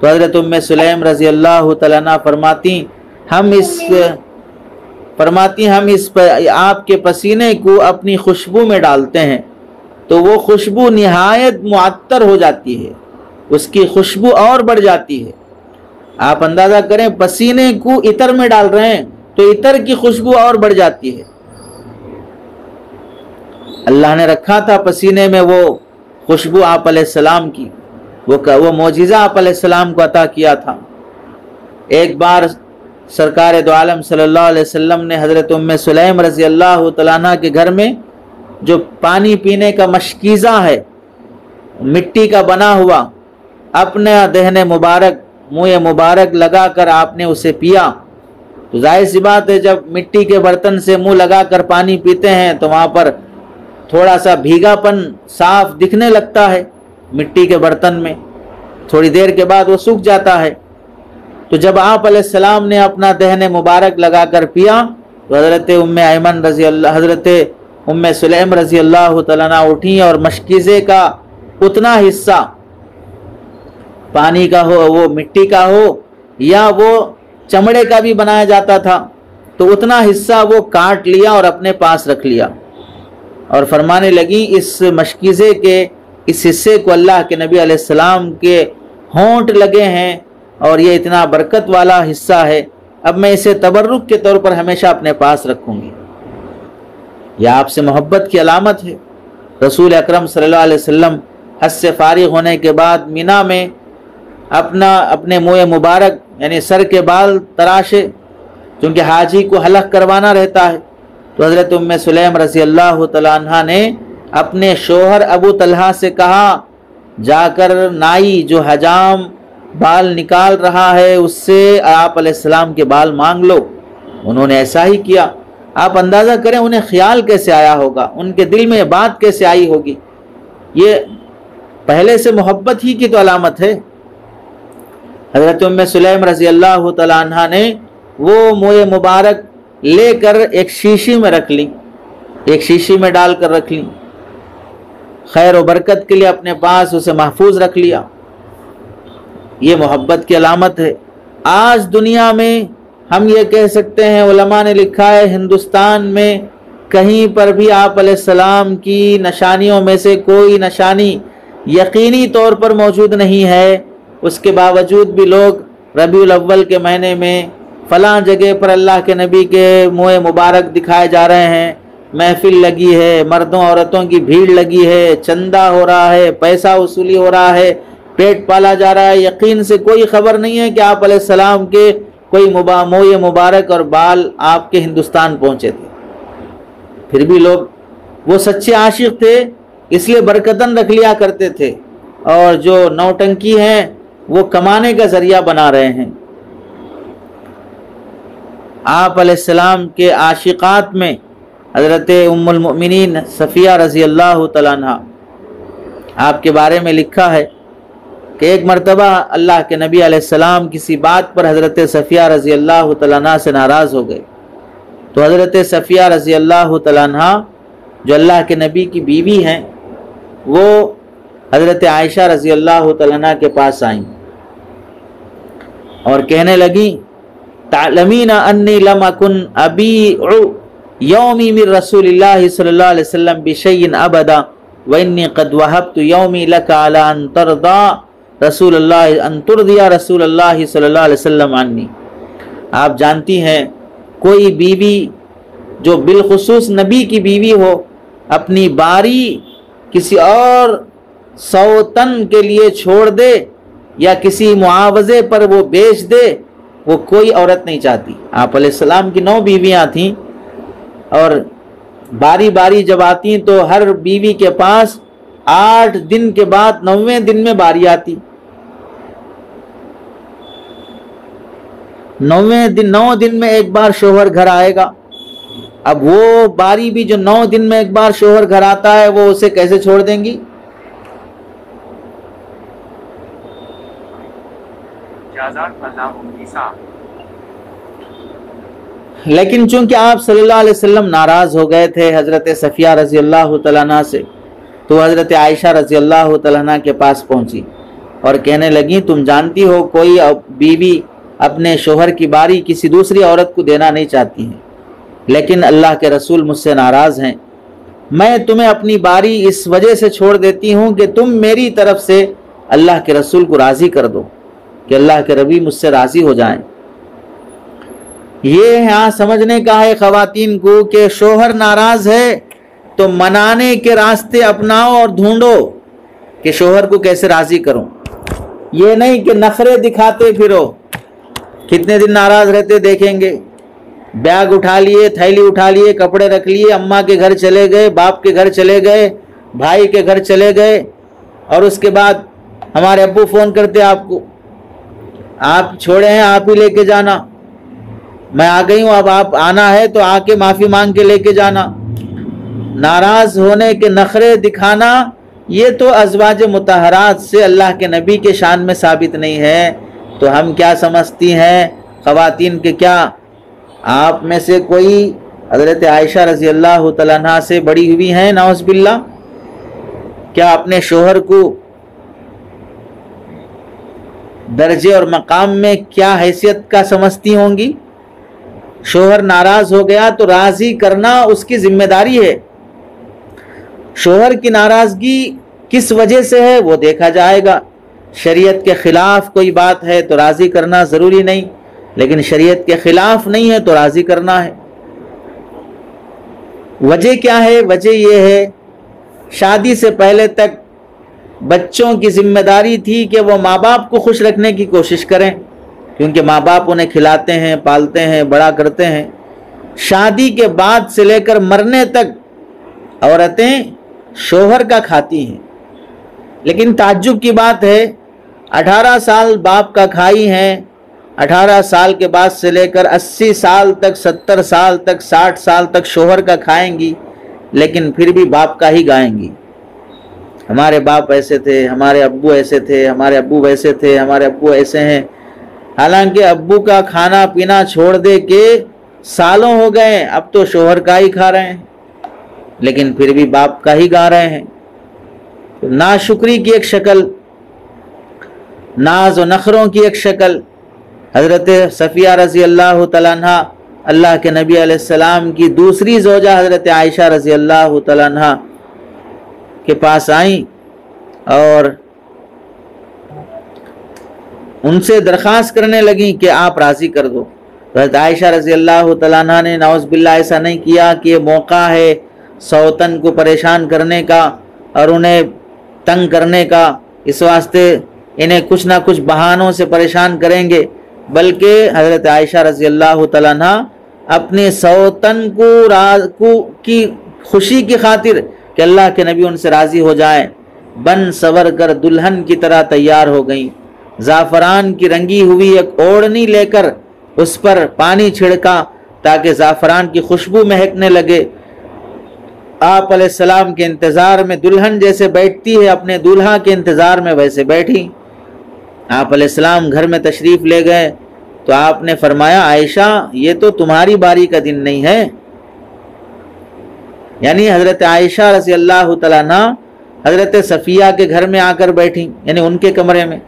تو حضرت ام سلیم رضی اللہ تعالیٰ عنہ فرماتی ہم اس آپ کے پسینے کو اپنی خوشبو میں ڈالتے ہیں تو وہ خوشبو نہایت معطر ہو جاتی ہے، اس کی خوشبو اور بڑھ جاتی ہے۔ آپ اندازہ کریں پسینے کو عطر میں ڈال رہے ہیں تو عطر کی خوشبو اور بڑھ جاتی ہے۔ اللہ نے رکھا تھا پسینے میں وہ خوشبو آپ علیہ السلام کی، وہ معجزہ آپ علیہ السلام کو عطا کیا تھا۔ ایک بار سرکار دو عالم صلی اللہ علیہ وسلم نے حضرت ام سلیم رضی اللہ تعالیٰ عنہ کے گھر میں جو پانی پینے کا مشکیزہ ہے مٹی کا بنا ہوا، اپنے دہن مبارک منہ مبارک لگا کر آپ نے اسے پیا۔ تو ظاہر سی بات ہے جب مٹی کے برتن سے منہ لگا کر پانی پیتے ہیں تو وہاں پر تھوڑا سا بھیگا پن صاف دکھنے لگتا ہے مٹی کے برتن میں، تھوڑی دیر کے بعد وہ سوکھ جاتا ہے۔ تو جب آپ علیہ السلام نے اپنا دہن مبارک لگا کر پیا تو حضرت ام سلیم رضی اللہ تعالیٰ عنہ اٹھیں اور مشکیزے کا اتنا حصہ پانی کا ہو، وہ مٹی کا ہو یا وہ چمڑے کا بھی بنایا جاتا تھا، تو اتنا حصہ وہ کاٹ لیا اور اپنے پاس رکھ لیا اور فرمانے لگی اس مشکیزے کے اس حصے کو اللہ کے نبی علیہ السلام کے ہونٹ لگے ہیں اور یہ اتنا برکت والا حصہ ہے، اب میں اسے تبرک کے طور پر ہمیشہ اپنے پاس رکھوں گی۔ یہ آپ سے محبت کی علامت ہے۔ رسول اکرم صلی اللہ علیہ وسلم حج سے فارغ ہونے کے بعد مینا میں اپنے منہ مبارک یعنی سر کے بال تراشے، کیونکہ حاجی کو حلق کروانا رہتا ہے۔ تو حضرت ام سلیم رضی اللہ تعالیٰ عنہ نے اپنے شوہر ابو طلحہ سے کہا جا کر نائی جو حجام بال نکال رہا ہے اس سے آپ علیہ السلام کے بال مانگ لو۔ انہوں نے ایسا ہی کیا۔ آپ اندازہ کریں انہیں خیال کیسے آیا ہوگا، ان کے دل میں یہ بات کیسے آئی ہوگی۔ یہ پہلے سے محبت ہی کی تو علامت ہے۔ حضرت ام سلیم رضی اللہ تعالیٰ عنہ نے وہ منہ مبارک لے کر ایک شیشی میں رکھ لی، ایک شیشی میں ڈال کر رکھ لی، خیر و برکت کے لیے اپنے پاس اسے محفوظ رکھ لیا۔ یہ محبت کی علامت ہے۔ آج دنیا میں ہم یہ کہہ سکتے ہیں، علماء نے لکھا ہے ہندوستان میں کہیں پر بھی آپ علیہ السلام کی نشانیوں میں سے کوئی نشانی یقینی طور پر موجود نہیں ہے، اس کے باوجود بھی لوگ ربیع الاول کے مہینے میں فلاں جگہ پر اللہ کے نبی کے منہ مبارک دکھائے جا رہے ہیں، محفل لگی ہے، مردوں عورتوں کی بھیڑ لگی ہے، چندہ ہو رہا ہے، پیسہ وصولی ہو رہا ہے، پیٹ پالا جا رہا ہے۔ یقین سے کوئی خبر نہیں ہے کہ آپ علیہ السلام کے کوئی منہ مبارک اور بال آپ کے ہندوستان پہنچے تھے، پھر بھی لوگ وہ سچے عاشق تھے اس لیے برکتاً رکھ لیا کرتے تھے، اور جو نوٹنکی ہیں وہ کمانے کا ذریعہ بنا رہے ہیں۔ آپ علیہ السلام کے عاشقات میں حضرت ام المؤمنین صفیہ رضی اللہ تعالیٰ عنہ، آپ کے بارے میں لکھا ہے کہ ایک مرتبہ اللہ کے نبی علیہ السلام کسی بات پر حضرت صفیہ رضی اللہ تعالیٰ عنہ سے ناراض ہو گئے، تو حضرت صفیہ رضی اللہ تعالیٰ عنہ جو اللہ کے نبی کی بیوی ہیں وہ حضرت عائشہ رضی اللہ تعالیٰ عنہ کے پاس آئیں اور کہنے لگی تعلمین انی لم اکن ابیع یومی من رسول اللہ صلی اللہ علیہ وسلم بشیء ابدا وانی قد وہبت یومی لک علی ان ترضی رسول اللہ صلی اللہ علیہ وسلم عنی۔ آپ جانتی ہیں کوئی بیوی جو بالخصوص نبی کی بیوی ہو اپنی باری کسی اور سوتن کے لیے چھوڑ دے یا کسی معاوضے پر وہ بیچ دے، وہ کوئی عورت نہیں چاہتی۔ آپ علیہ السلام کی 9 بیویاں تھیں اور باری باری جب آتی تو ہر بیوی کے پاس 8 دن کے بعد 9ویں دن میں باری آتی۔ 9 دن میں ایک بار شوہر گھر آئے گا۔ اب وہ باری بھی جو 9 دن میں ایک بار شوہر گھر آتا ہے وہ اسے کیسے چھوڑ دیں گی؟ لیکن چونکہ آپ صلی اللہ علیہ وسلم ناراض ہو گئے تھے حضرت صفیہ رضی اللہ تعالیٰ عنہ سے، تو حضرت عائشہ رضی اللہ تعالیٰ عنہ کے پاس پہنچی اور کہنے لگی تم جانتی ہو کوئی بیوی اپنے شوہر کی باری کسی دوسری عورت کو دینا نہیں چاہتی ہیں، لیکن اللہ کے رسول مجھ سے ناراض ہیں، میں تمہیں اپنی باری اس وجہ سے چھوڑ دیتی ہوں کہ تم میری طرف سے اللہ کے رسول کو راضی کر دو کہ اللہ کے نبی مجھ سے راضی ہو جائیں۔ یہ یہاں سمجھنے کا ہے خواتین کو کہ شوہر ناراض ہے تو منانے کے راستے اپناؤ اور ڈھونڈو کہ شوہر کو کیسے راضی کروں، یہ نہیں کہ نخرے دکھاتے پھرو۔ کتنے دن ناراض رہتے دیکھیں گے، بیگ اٹھا لیے، تھیلی اٹھا لیے، کپڑے رکھ لیے، اماں کے گھر چلے گئے، باپ کے گھر چلے گئے، بھائی کے گھر چلے گئے، اور اس کے بعد ہمارے ابو فون کرتے آپ کو، آپ چھوڑے ہیں آپ ہی لے کے جانا، میں آ گئی ہوں، اب آپ آنا ہے تو آ کے معافی مانگ کے لے کے جانا۔ ناراض ہونے کے نخرے دکھانا یہ تو ازواج مطہرات سے اللہ کے نبی کے شان میں ثابت نہیں ہے، تو ہم کیا سمجھتی ہیں خواتین کے کیا آپ میں سے کوئی حضرت عائشہ رضی اللہ تعالیٰ عنہ سے بڑی ہوئی ہیں نعوذ باللہ؟ کیا اپنے شوہر کو درجے اور مقام میں کیا حیثیت کا سمجھتی ہوں گی؟ شوہر ناراض ہو گیا تو راضی کرنا اس کی ذمہ داری ہے۔ شوہر کی ناراضگی کس وجہ سے ہے وہ دیکھا جائے گا۔ شریعت کے خلاف کوئی بات ہے تو راضی کرنا ضروری نہیں، لیکن شریعت کے خلاف نہیں ہے تو راضی کرنا ہے۔ وجہ کیا ہے؟ وجہ یہ ہے شادی سے پہلے تک بچوں کی ذمہ داری تھی کہ وہ ماں باپ کو خوش رکھنے کی کوشش کریں، کیونکہ ماں باپ انہیں کھلاتے ہیں، پالتے ہیں، بڑا کرتے ہیں۔ شادی کے بعد سے لے کر مرنے تک عورتیں شوہر کا کھاتی ہیں، لیکن تعجب کی بات ہے 18 سال باپ کا کھائی ہیں، 18 سال کے بعد سے لے کر 80 سال تک، 70 سال تک، 60 سال تک شوہر کا کھائیں گی، لیکن پھر بھی باپ کا ہی گائیں گی۔ ہمارے باپ ایسے تھے، ہمارے ابو ایسے تھے، ہمارے ابو ویسے تھے، ہمارے ابو ایسے ہیں، حالانکہ ابو کا کھانا پینا چھوڑ دے کے سالوں ہو گئے، اب تو شوہر کا ہی کھا رہے ہیں، لیکن پھر بھی باپ کا ہی گا رہے ہیں۔ ناشکری کی ایک شکل، ناز و نخروں کی ایک شکل۔ حضرت صفیہ رضی اللہ تعالیٰ عنہ اللہ کے نبی علیہ السلام کی دوسری زوجہ حضرت عائشہ رضی اللہ تعالیٰ عنہ کے پاس آئیں اور ان سے درخواست کرنے لگیں کہ آپ راضی کر دو۔ حضرت عائشہ رضی اللہ تعالیٰ عنہ نے نعوذ باللہ ایسا نہیں کیا کہ یہ موقع ہے سوتن کو پریشان کرنے کا اور انہیں تنگ کرنے کا، اس واسطے انہیں کچھ نہ کچھ بہانوں سے پریشان کریں گے، بلکہ حضرت عائشہ رضی اللہ تعالیٰ عنہ اپنے سوتن کو کی خوشی کی خاطر کہ اللہ کے نبی ان سے راضی ہو جائیں، بن سور کر دلہن کی طرح تیار ہو گئیں۔ زعفران کی رنگی ہوئی ایک اوڑھنی لے کر اس پر پانی چھڑکا تاکہ زعفران کی خوشبو مہکنے لگے۔ آپ علیہ السلام کے انتظار میں دلہن جیسے بیٹھتی ہے اپنے دولہا کے انتظار میں ویسے بیٹھی۔ آپ علیہ السلام گھر میں تشریف لے گئے تو آپ نے فرمایا عائشہ یہ تو تمہاری باری کا دن نہیں ہے، یعنی حضرت عائشہ رضی اللہ تعالیٰ عنہ حضرت صفیہ کے گھر میں آ کر بیٹھی، یعنی ان کے کمرے میں۔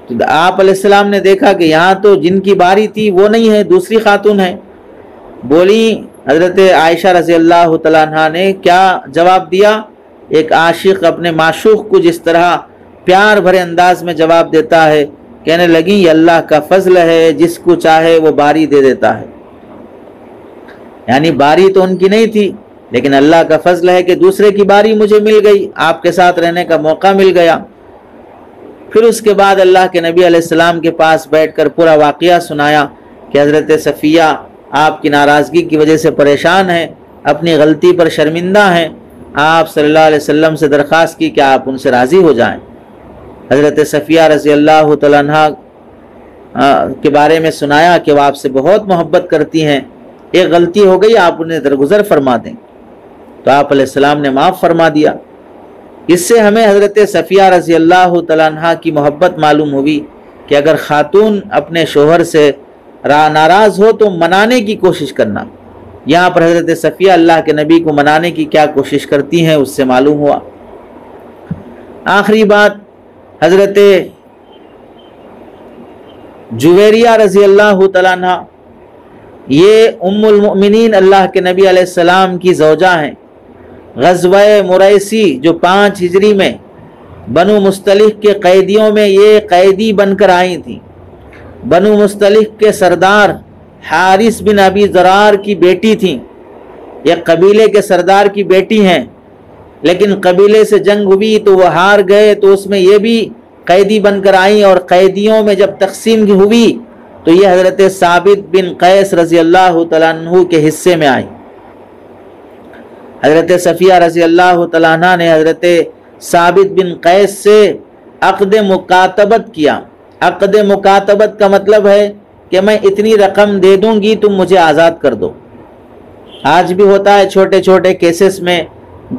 تو آپ علیہ السلام نے دیکھا کہ یہاں تو جن کی باری تھی وہ نہیں ہے، دوسری خاتون ہے۔ بولی حضرت عائشہ رضی اللہ تعالیٰ عنہ نے کیا جواب دیا؟ ایک عاشق اپنے معشوق کو جس طرح پیار بھرے انداز میں جواب دیتا ہے، کہنے لگی یہ اللہ کا فضل ہے، جس کو چاہے وہ باری دے دیتا ہے۔ یعنی باری تو ان کی نہیں تھی، لیکن اللہ کا فضل ہے کہ دوسرے کی باری مجھے مل گئی، آپ کے ساتھ رہنے کا موقع مل گیا۔ پھر اس کے بعد اللہ کے نبی علیہ السلام کے پاس بیٹھ کر پورا واقعہ سنایا کہ حضرت صفیہ آپ کی ناراضگی کی وجہ سے پریشان ہیں، اپنی غلطی پر شرمندہ ہیں۔ آپ صلی اللہ علیہ وسلم سے درخواست کی کہ آپ ان سے راضی ہو جائیں۔ حضرت صفیہ رضی اللہ تعالیٰ عنہ کے بارے میں سنایا کہ وہ آپ سے بہت محبت کرتی ہیں، ایک غلطی ہو گئی، آپ انہیں درگزر فرما دیں۔ تو آپ علیہ السلام نے معاف فرما دیا۔ اس سے ہمیں حضرت صفیہ رضی اللہ تعالیٰ عنہ کی محبت معلوم ہوئی کہ اگر خاتون اپنے شوہر سے ناراض ہو تو منانے کی کوشش کرنا۔ یہاں پر حضرت صفیہ اللہ کے نبی کو منانے کی کیا کوشش کرتی ہیں اس سے معلوم ہوا۔ آخری بات، حضرت جویریہ رضی اللہ تعالیٰ عنہ، یہ ام المؤمنین اللہ کے نبی علیہ السلام کی زوجہ ہیں۔ غزوہ مریسی جو 5 ہجری میں بنو مستلق کے قیدیوں میں یہ قیدی بن کر آئی تھیں۔ بنو مستلق کے سردار حارث بن ابی ضرار کی بیٹی تھیں، یہ قبیلے کے سردار کی بیٹی ہیں، لیکن قبیلے سے جنگ ہوئی تو وہ ہار گئے، تو اس میں یہ بھی قیدی بن کر آئیں، اور قیدیوں میں جب تقسیم ہوئی تو یہ حضرت ثابت بن قیس رضی اللہ تعالیٰ عنہ کے حصے میں آئیں۔ حضرت صفیہ رضی اللہ تعالیٰ عنہ نے حضرت ثابت بن قیس سے عقد مکاتبت کیا۔ عقد مکاتبت کا مطلب ہے کہ میں اتنی رقم دے دوں گی تم مجھے آزاد کر دو۔ آج بھی ہوتا ہے، چھوٹے چھوٹے کیسز میں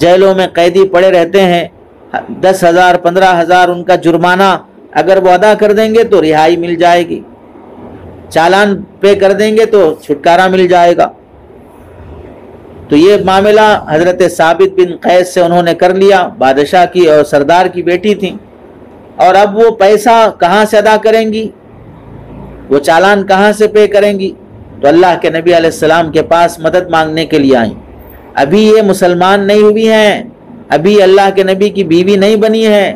جیلوں میں قیدی پڑے رہتے ہیں، 10,000 15,000 ان کا جرمانہ اگر وہ ادا کر دیں گے تو رہائی مل جائے گی، چالان پے کر دیں گے تو چھٹکارا مل جائے گا۔ تو یہ معاملہ حضرت ثابت بن قیس سے انہوں نے کر لیا، بادشاہ کی اور سردار کی بیٹی تھیں، اور اب وہ پیسہ کہاں سے ادا کریں گی، وہ چالان کہاں سے پے کریں گی؟ تو اللہ کے نبی علیہ السلام کے پاس مدد مانگنے کے لیے آئیں۔ ابھی یہ مسلمان نہیں ہوئی ہیں، ابھی اللہ کے نبی کی بیوی نہیں بنی ہیں،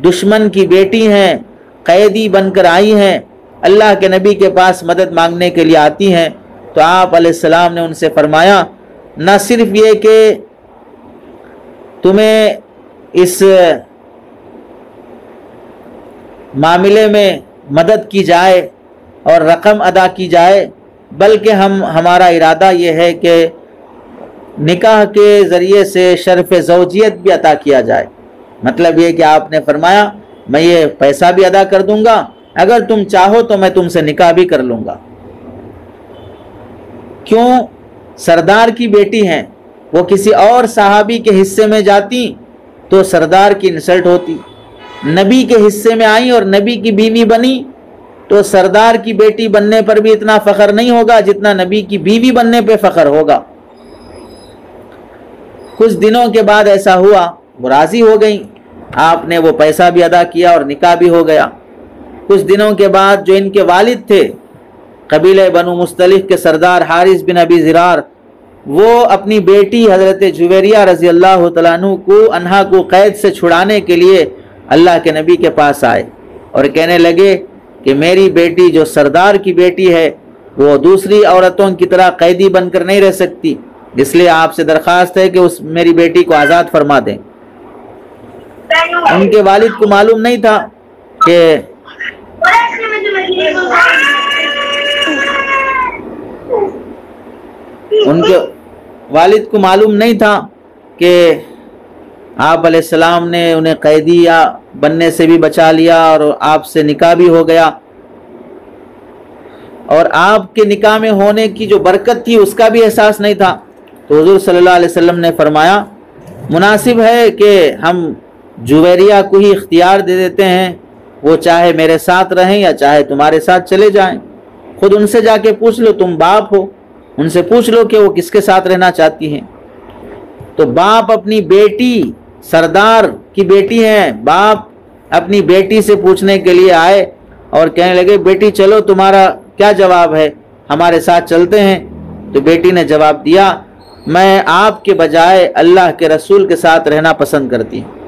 دشمن کی بیٹی ہیں، قیدی بن کر آئی ہیں، اللہ کے نبی کے پاس مدد مانگنے کے لیے آتی ہیں۔ تو آپ علیہ السلام نے ان سے فرمایا، نہ صرف یہ کہ تمہیں اس معاملے میں مدد کی جائے اور رقم ادا کی جائے، بلکہ ہمارا ارادہ یہ ہے کہ نکاح کے ذریعے سے شرف زوجیت بھی عطا کیا جائے۔ مطلب یہ کہ آپ نے فرمایا میں یہ پیسہ بھی ادا کر دوں گا، اگر تم چاہو تو میں تم سے نکاح بھی کر لوں گا۔ کیوں؟ سردار کی بیٹی ہیں، وہ کسی اور صحابی کے حصے میں جاتی تو سردار کی انسلٹ ہوتی، نبی کے حصے میں آئیں اور نبی کی بیوی بنی تو سردار کی بیٹی بننے پر بھی اتنا فخر نہیں ہوگا جتنا نبی کی بیوی بننے پہ فخر ہوگا۔ کچھ دنوں کے بعد ایسا ہوا، وہ راضی ہو گئیں، آپ نے وہ پیسہ بھی ادا کیا اور نکاح بھی ہو گیا۔ کچھ دنوں کے بعد جو ان کے والد تھے، قبیلہ بنو مستلق کے سردار حارث بن ابی ضرار، وہ اپنی بیٹی حضرت جویریہ رضی اللہ تعالیٰ عنہ کو قید سے چھڑانے کے لیے اللہ کے نبی کے پاس آئے اور کہنے لگے کہ میری بیٹی جو سردار کی بیٹی ہے وہ دوسری عورتوں کی طرح قیدی بن کر نہیں رہ سکتی، اس لیے آپ سے درخواست ہے کہ میری بیٹی کو آزاد فرما دیں۔ ان کے والد کو معلوم نہیں تھا کہ آپ علیہ السلام نے انہیں قیدی بننے سے بھی بچا لیا اور آپ سے نکاح بھی ہو گیا، اور آپ کے نکاح میں ہونے کی جو برکت تھی اس کا بھی احساس نہیں تھا۔ تو حضور صلی اللہ علیہ وسلم نے فرمایا مناسب ہے کہ ہم جویریہ کو ہی اختیار دے دیتے ہیں، وہ چاہے میرے ساتھ رہیں یا چاہے تمہارے ساتھ چلے جائیں، خود ان سے جا کے پوچھ لو، تم باپ ہو، ان سے پوچھ لو کہ وہ کس کے ساتھ رہنا چاہتی ہیں۔ تو باپ اپنی بیٹی، سردار کی بیٹی ہیں، باپ اپنی بیٹی سے پوچھنے کے لیے آئے اور کہنے لگے بیٹی چلو تمہارا کیا جواب ہے، ہمارے ساتھ چلتے ہیں۔ تو بیٹی نے جواب دیا میں آپ کے بجائے اللہ کے رسول کے ساتھ رہنا پسند کرتی ہوں۔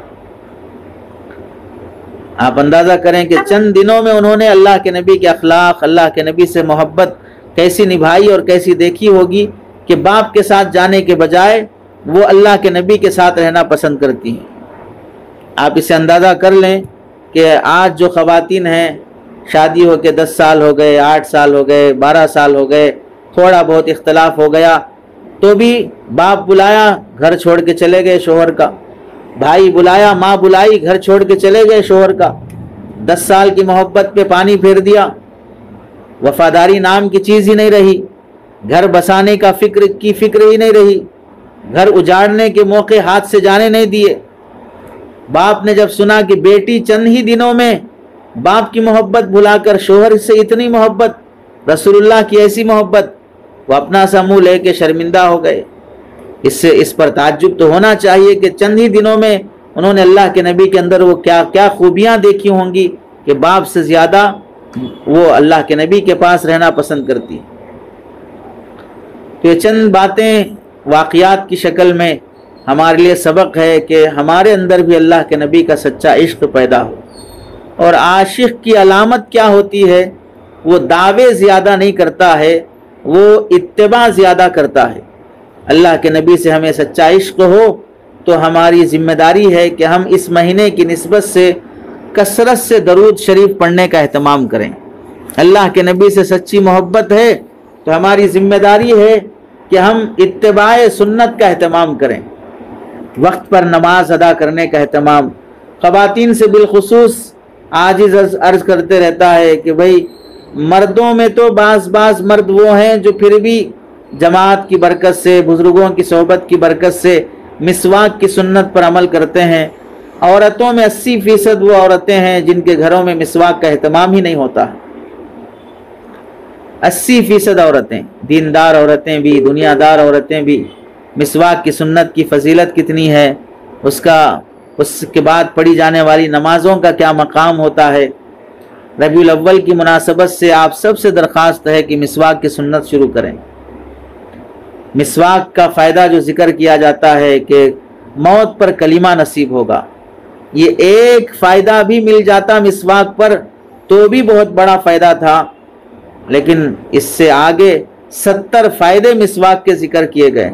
آپ اندازہ کریں کہ چند دنوں میں انہوں نے اللہ کے نبی کے اخلاق، اللہ کے نبی سے محبت کیسی نبھائی اور کیسی دیکھی ہوگی کہ باپ کے ساتھ جانے کے بجائے وہ اللہ کے نبی کے ساتھ رہنا پسند کرتی ہیں۔ آپ اسے اندازہ کر لیں کہ آج جو خواتین ہیں شادی ہو کے 10 سال ہو گئے، 8 سال ہو گئے، 12 سال ہو گئے، تھوڑا بہت اختلاف ہو گیا تو بھی باپ بلایا گھر چھوڑ کے چلے گئے شوہر کا، بھائی بلایا ماں بلائی گھر چھوڑ کے چلے گئے شوہر کا، 10 سال کی محبت پہ پانی پھیر دیا، وفاداری نام کی چیز ہی نہیں رہی، گھر بسانے کا فکر ہی نہیں رہی، گھر اجاڑنے کے موقع ہاتھ سے جانے نہیں دیے۔ باپ نے جب سنا کہ بیٹی چند ہی دنوں میں باپ کی محبت بھلا کر شوہر سے اتنی محبت، رسول اللہ کی ایسی محبت، وہ اپنا سا منہ لے کے شرمندہ ہو گئے۔ اس پر تعجب تو ہونا چاہیے کہ چند ہی دنوں میں انہوں نے اللہ کے نبی کے اندر وہ کیا خوبیاں دیکھی ہوں گی کہ باپ سے زیادہ وہ اللہ کے نبی کے پاس رہنا پسند کرتی۔ تو یہ چند باتیں واقعات کی شکل میں ہمارے لیے سبق ہے کہ ہمارے اندر بھی اللہ کے نبی کا سچا عشق پیدا ہو۔ اور عاشق کی علامت کیا ہوتی ہے؟ وہ دعوے زیادہ نہیں کرتا ہے، وہ اتباع زیادہ کرتا ہے۔ اللہ کے نبی سے ہمیں سچا عشق ہو تو ہماری ذمہ داری ہے کہ ہم اس مہینے کی نسبت سے کثرت سے درود شریف پڑھنے کا اہتمام کریں۔ اللہ کے نبی سے سچی محبت ہے تو ہماری ذمہ داری ہے کہ ہم اتباع سنت کا اہتمام کریں، وقت پر نماز ادا کرنے کا اہتمام۔ خواتین سے بالخصوص عاجز عرض کرتے رہتا ہے کہ بھئی مردوں میں تو بعض مرد وہ ہیں جو پھر بھی جماعت کی برکت سے، بزرگوں کی صحبت کی برکت سے مسواک کی سنت پر عمل کرتے ہیں۔ عورتوں میں 80% وہ عورتیں ہیں جن کے گھروں میں مسواک کا اہتمام ہی نہیں ہوتا۔ 80% عورتیں، دیندار عورتیں بھی، دنیا دار عورتیں بھی۔ مسواک کی سنت کی فضیلت کتنی ہے، اس کے بعد پڑھی جانے والی نمازوں کا کیا مقام ہوتا ہے۔ ربیع الاول کی مناسبت سے آپ سب سے درخواست ہے کہ مسواک کی سنت شروع کریں۔ مسواک کا فائدہ جو ذکر کیا جاتا ہے کہ موت پر کلمہ نصیب ہوگا، یہ ایک فائدہ بھی مل جاتا مسواک پر تو بھی بہت بڑا فائدہ تھا، لیکن اس سے آگے 70 فائدے مسواک کے ذکر کیے گئے۔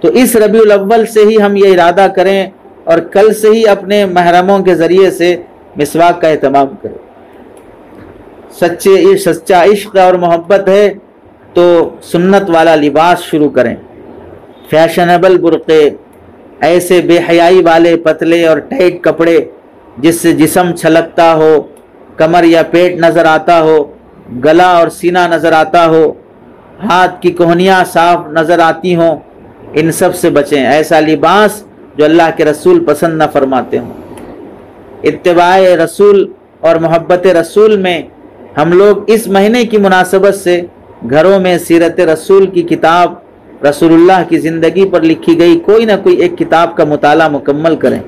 تو اس ربیع الاول سے ہی ہم یہ ارادہ کریں اور کل سے ہی اپنے محرموں کے ذریعے سے مسواک کا اہتمام کریں۔ سچا عشق اور محبت ہے تو سنت والا لباس شروع کریں۔ فیشنیبل برقعے، ایسے بے حیائی والے پتلے اور ٹائٹ کپڑے جس سے جسم چھلکتا ہو، کمر یا پیٹ نظر آتا ہو، گلا اور سینہ نظر آتا ہو، ہاتھ کی کوہنیاں صاف نظر آتی ہوں، ان سب سے بچیں۔ ایسا لباس جو اللہ کے رسول پسند نہ فرماتے ہوں۔ اتباع رسول اور محبت رسول میں ہم لوگ اس مہینے کی مناسبت سے گھروں میں سیرت رسول کی کتاب، رسول اللہ کی زندگی پر لکھی گئی کوئی نہ کوئی ایک کتاب کا مطالعہ مکمل کریں۔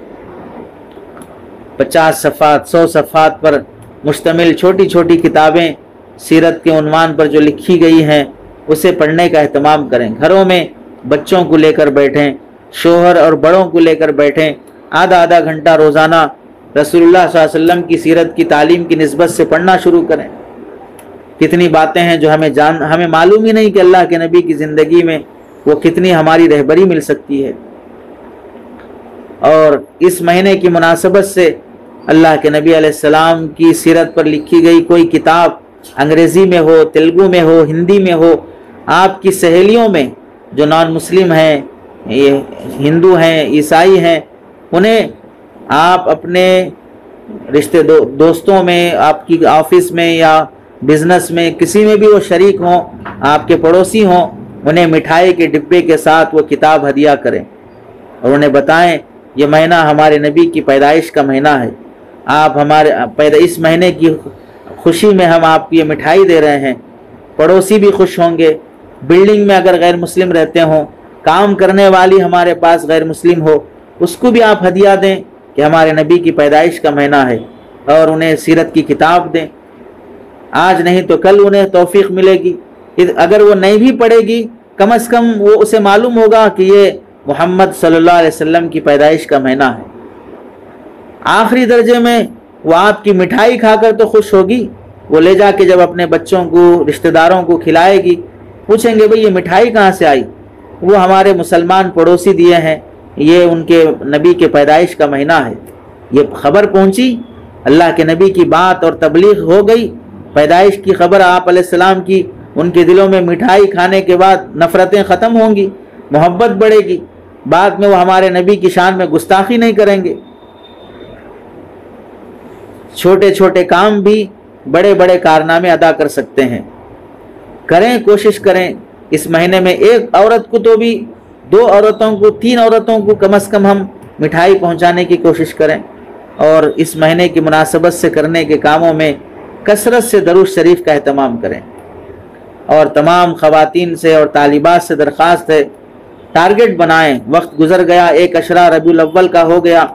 50 صفحات 100 صفحات پر مشتمل چھوٹی چھوٹی کتابیں سیرت کے عنوان پر جو لکھی گئی ہیں اسے پڑھنے کا اہتمام کریں۔ گھروں میں بچوں کو لے کر بیٹھیں، شوہر اور بڑوں کو لے کر بیٹھیں، آدھا گھنٹہ روزانہ رسول اللہ صلی اللہ علیہ وسلم کی سیرت کی تعلیم کی نسبت سے پڑھنا شروع کریں۔ کتنی باتیں ہیں جو ہمیں معلوم ہی نہیں کہ اللہ کے نبی کی زندگی میں وہ کتنی ہماری رہبری مل سکتی ہے۔ اور اس مہینے کی مناسبت سے اللہ کے نبی علیہ السلام کی سیرت پر لکھی گئی کوئی کتاب انگریزی میں ہو، تیلگو میں ہو، ہندی میں ہو، آپ کی سہیلیوں میں جو نان مسلم ہیں، یہ ہندو ہیں، عیسائی ہیں، انہیں آپ اپنے رشتے دوستوں میں، آپ کی آفس میں یا بزنس میں کسی میں بھی وہ شریک ہوں، آپ کے پڑوسی ہوں، انہیں مٹھائی کے ڈبے کے ساتھ وہ کتاب ہدیہ کریں اور انہیں بتائیں یہ مہینہ ہمارے نبی کی پیدائش کا مہینہ ہے، آپ اس مہینے کی خوشی میں ہم آپ کو یہ مٹھائی دے رہے ہیں۔ پڑوسی بھی خوش ہوں گے۔ بلڈنگ میں اگر غیر مسلم رہتے ہوں، کام کرنے والی ہمارے پاس غیر مسلم ہو، اس کو بھی آپ ہدیہ دیں کہ ہمارے نبی کی پیدائش کا مہینہ ہے، اور انہیں سیرت کی کتاب دیں۔ آج نہیں تو کل انہیں توفیق ملے گی. اگر وہ نہیں بھی پڑھے گی کم از کم وہ اسے معلوم ہوگا کہ یہ محمد صلی اللہ علیہ وسلم کی پیدائش کا مہینہ ہے. آخری درجے میں وہ آپ کی مٹھائی کھا کر تو خوش ہوگی، وہ لے جا کے جب اپنے بچوں کو رشتہ داروں کو کھلائے گی، پوچھیں گے بھئی یہ مٹھائی کہاں سے آئی؟ وہ ہمارے مسلمان پڑوسی دیے ہیں، یہ ان کے نبی کے پیدائش کا مہینہ ہے. یہ خبر پہنچی، اللہ کے نبی کی بات اور تبلیغ ہو گئی، پیدائش کی خبر آپ علیہ السلام کی، ان کے دلوں میں مٹھائی کھانے کے بعد نفرتیں ختم ہوں گی، محبت بڑھے گی، بعد میں وہ ہمارے نبی کی شان میں گستاخی نہیں کریں گے. چھوٹے چھوٹے کام بھی بڑے بڑے کارنامے ادا کر سکتے ہیں. کریں، کوشش کریں اس مہینے میں ایک عورت کو تو بھی، 2 عورتوں کو، 3 عورتوں کو کم از کم ہم مٹھائی پہنچانے کی کوشش کریں. اور اس مہینے کی مناسبت سے کرنے کے کاموں میں کثرت سے درود شریف کا اہتمام کریں. اور تمام خواتین سے اور طالبات سے درخواست ہے، ٹارگٹ بنائیں. وقت گزر گیا، 1 عشرہ ربیع الاول کا ہو گیا،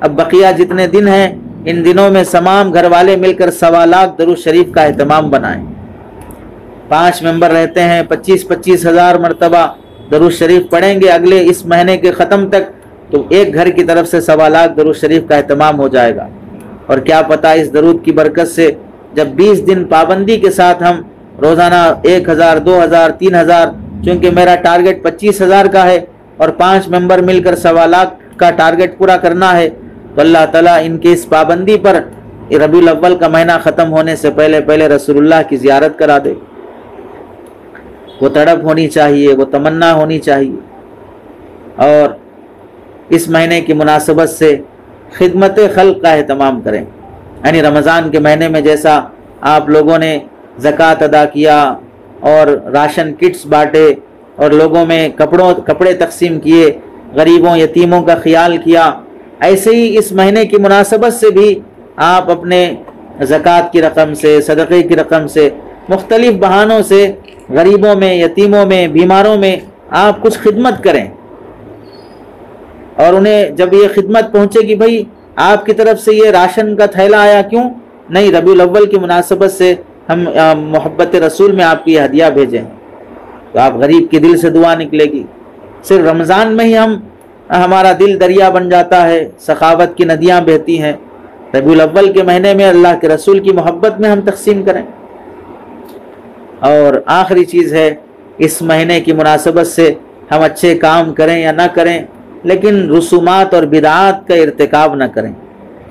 اب بقیہ جتنے دن ہیں ان دنوں میں تمام گھر والے مل کر 1.25 لاکھ درود شریف کا اہتمام بنائیں. 5 ممبر رہتے ہیں، 25 ہزار مرتبہ درود شریف پڑھیں گے اگلے اس مہینے کے ختم تک، تو ایک گھر کی طرف سے 1.25 لاکھ درود شریف کا اہتمام ہو جائے گا. اور کیا پتہ اس درود کی برکت سے جب 20 دن پابندی کے ساتھ ہم روزانہ 1000 2000 3000، چونکہ میرا ٹارگٹ 25,000 کا ہے اور 5 ممبر مل کر 1.25 لاکھ کا ٹارگٹ پورا کرنا ہے، تو اللہ تعالیٰ ان کی اس پابندی پر ربیع الاول کا مہینہ ختم ہونے سے پہلے رسول اللہ کی زیارت کرا دے. وہ تڑپ ہونی چاہیے، وہ تمنا ہونی چاہیے. اور اس مہینے کی مناسبت سے خدمت خلق کا اہتمام کریں. یعنی رمضان کے مہینے میں جیسا آپ لوگوں نے زکوٰۃ ادا کیا اور راشن کٹس بانٹے اور لوگوں میں کپڑے تقسیم کیے، غریبوں یتیموں کا خیال کیا، ایسے ہی اس مہینے کی مناسبت سے بھی آپ اپنے زکوٰۃ کی رقم سے، صدقے کی رقم سے، مختلف بہانوں سے غریبوں میں، یتیموں میں، بیماروں میں آپ کچھ خدمت کریں. اور انہیں جب یہ خدمت پہنچے گی بھائی آپ کی طرف سے یہ راشن کا تھیلا آیا کیوں؟ نہیں، ربیع الاول کی مناسبت سے ہم محبت رسول میں آپ کی یہ ہدیہ بھیجیں، تو آپ غریب کے دل سے دعا نکلے گی. صرف رمضان میں ہی ہمارا دل دریا بن جاتا ہے، سخاوت کی ندیاں بہتی ہیں. ربیع الاول کے مہینے میں اللہ کے رسول کی محبت میں ہم تقسیم کریں. اور آخری چیز ہے، اس مہینے کی مناسبت سے ہم اچھے کام کریں یا نہ کریں، لیکن رسومات اور بدعات کا ارتکاب نہ کریں،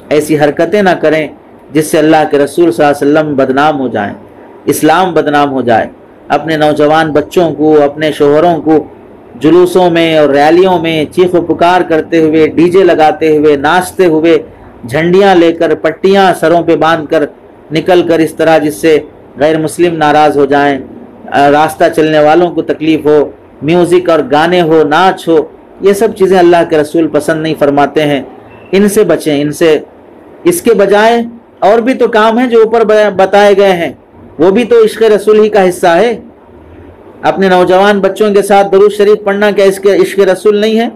ایسی حرکتیں نہ کریں جس سے اللہ کے رسول صلی اللہ علیہ وسلم بدنام ہو جائیں، اسلام بدنام ہو جائے. اپنے نوجوان بچوں کو، اپنے شوہروں کو جلوسوں میں اور ریلیوں میں چیخ و پکار کرتے ہوئے، ڈی جے لگاتے ہوئے، ناچتے ہوئے، جھنڈیاں لے کر، پٹیاں سروں پہ باندھ کر نکل کر اس طرح جس سے غیر مسلم ناراض ہو جائیں، راستہ چلنے والوں کو تکلیف ہو، میوزک اور گانے ہو، ناچ ہو، یہ سب چیزیں اللہ کے رسول پسند نہیں فرماتے ہیں. ان سے بچیں. ان سے اس کے بجائے اور بھی تو کام ہیں جو اوپر بتائے گئے ہیں، وہ بھی تو عشق رسول ہی کا حصہ ہے. اپنے نوجوان بچوں کے ساتھ درود شریف پڑھنا کیا اس کے عشق رسول نہیں ہے؟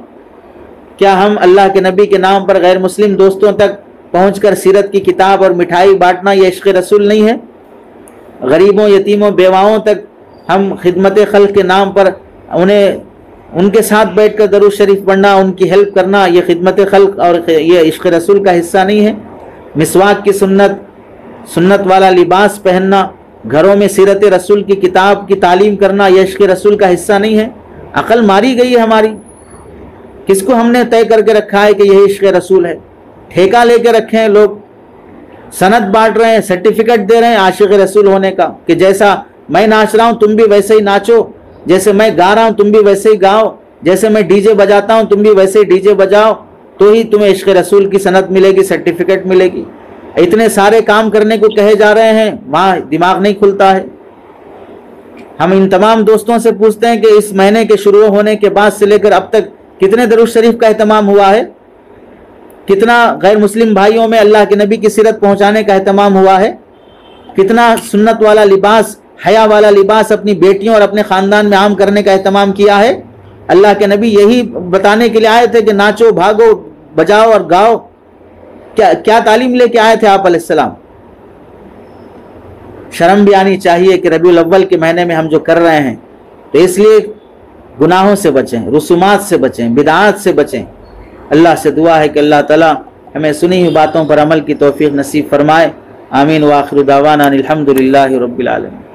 کیا ہم اللہ کے نبی کے نام پر غیر مسلم دوستوں تک پہنچ کر سیرت کی کتاب اور مٹھائی بانٹنا یہ عشق رسول نہیں ہے؟ غریبوں، یتیموں، بیواؤں تک ہم خدمت خلق کے نام پر ان کے ساتھ بیٹھ کر درود شریف پڑھنا، ان کی ہیلپ کرنا، یہ خدمت خلق اور یہ عشق رسول کا حصہ نہیں ہے؟ مسواک کی سنت والا لباس پہننا، گھروں میں سیرت رسول کی کتاب کی تعلیم کرنا، یہ عشق رسول کا حصہ نہیں ہے؟ عقل ماری گئی ہے ہماری. کس کو ہم نے طے کر کے رکھا ہے کہ یہی عشق رسول ہے؟ ٹھیکہ لے کے رکھے ہیں لوگ، سند بانٹ رہے ہیں، سرٹیفکیٹ دے رہے ہیں عاشق رسول ہونے کا، کہ جیسا میں ناچ رہا ہوں تم بھی ویسے ہی ناچو، جیسے میں گا رہا ہوں تم بھی ویسے ہی گاؤ، جیسے میں ڈی جے بجاتا ہوں تم بھی ویسے ہی ڈی جے بجاؤ، تو ہی تمہیں عشق رسول کی سند ملے گی، سرٹیفکیٹ ملے گی. اتنے سارے کام کرنے کو کہے جا رہے ہیں، وہاں دماغ نہیں کھلتا ہے. ہم ان تمام دوستوں سے پوچھتے ہیں کہ اس مہینے کے شروع ہونے کے بعد سے لے کر اب تک کتنے درود شریف کا اہتمام ہوا ہے؟ کتنا غیر مسلم بھائیوں میں اللہ کے نبی کی سیرت پہنچانے کا اہتمام ہوا ہے؟ کتنا سنت والا لباس، حیا والا لباس اپنی بیٹیوں اور اپنے خاندان میں عام کرنے کا اہتمام کیا ہے؟ اللہ کے نبی یہی بتانے کے لیے آئے تھے کہ ناچو، بھاگو، بجاؤ اور گاؤ. کیا تعلیم لے کے آئے تھے آپ علیہ السلام؟ شرم بھی آنی چاہیے کہ ربیع الاول کے مہینے میں ہم جو کر رہے ہیں، تو اس لیے گناہوں سے بچیں، رسومات سے بچیں، بدعات سے بچیں۔ اللہ سے دعا ہے کہ اللہ تعالیٰ ہمیں سنی ہوئی باتوں پر عمل کی توفیق نصیب فرمائے۔ آمین۔ وآخر دعوانا الحمد للہ رب العالمین۔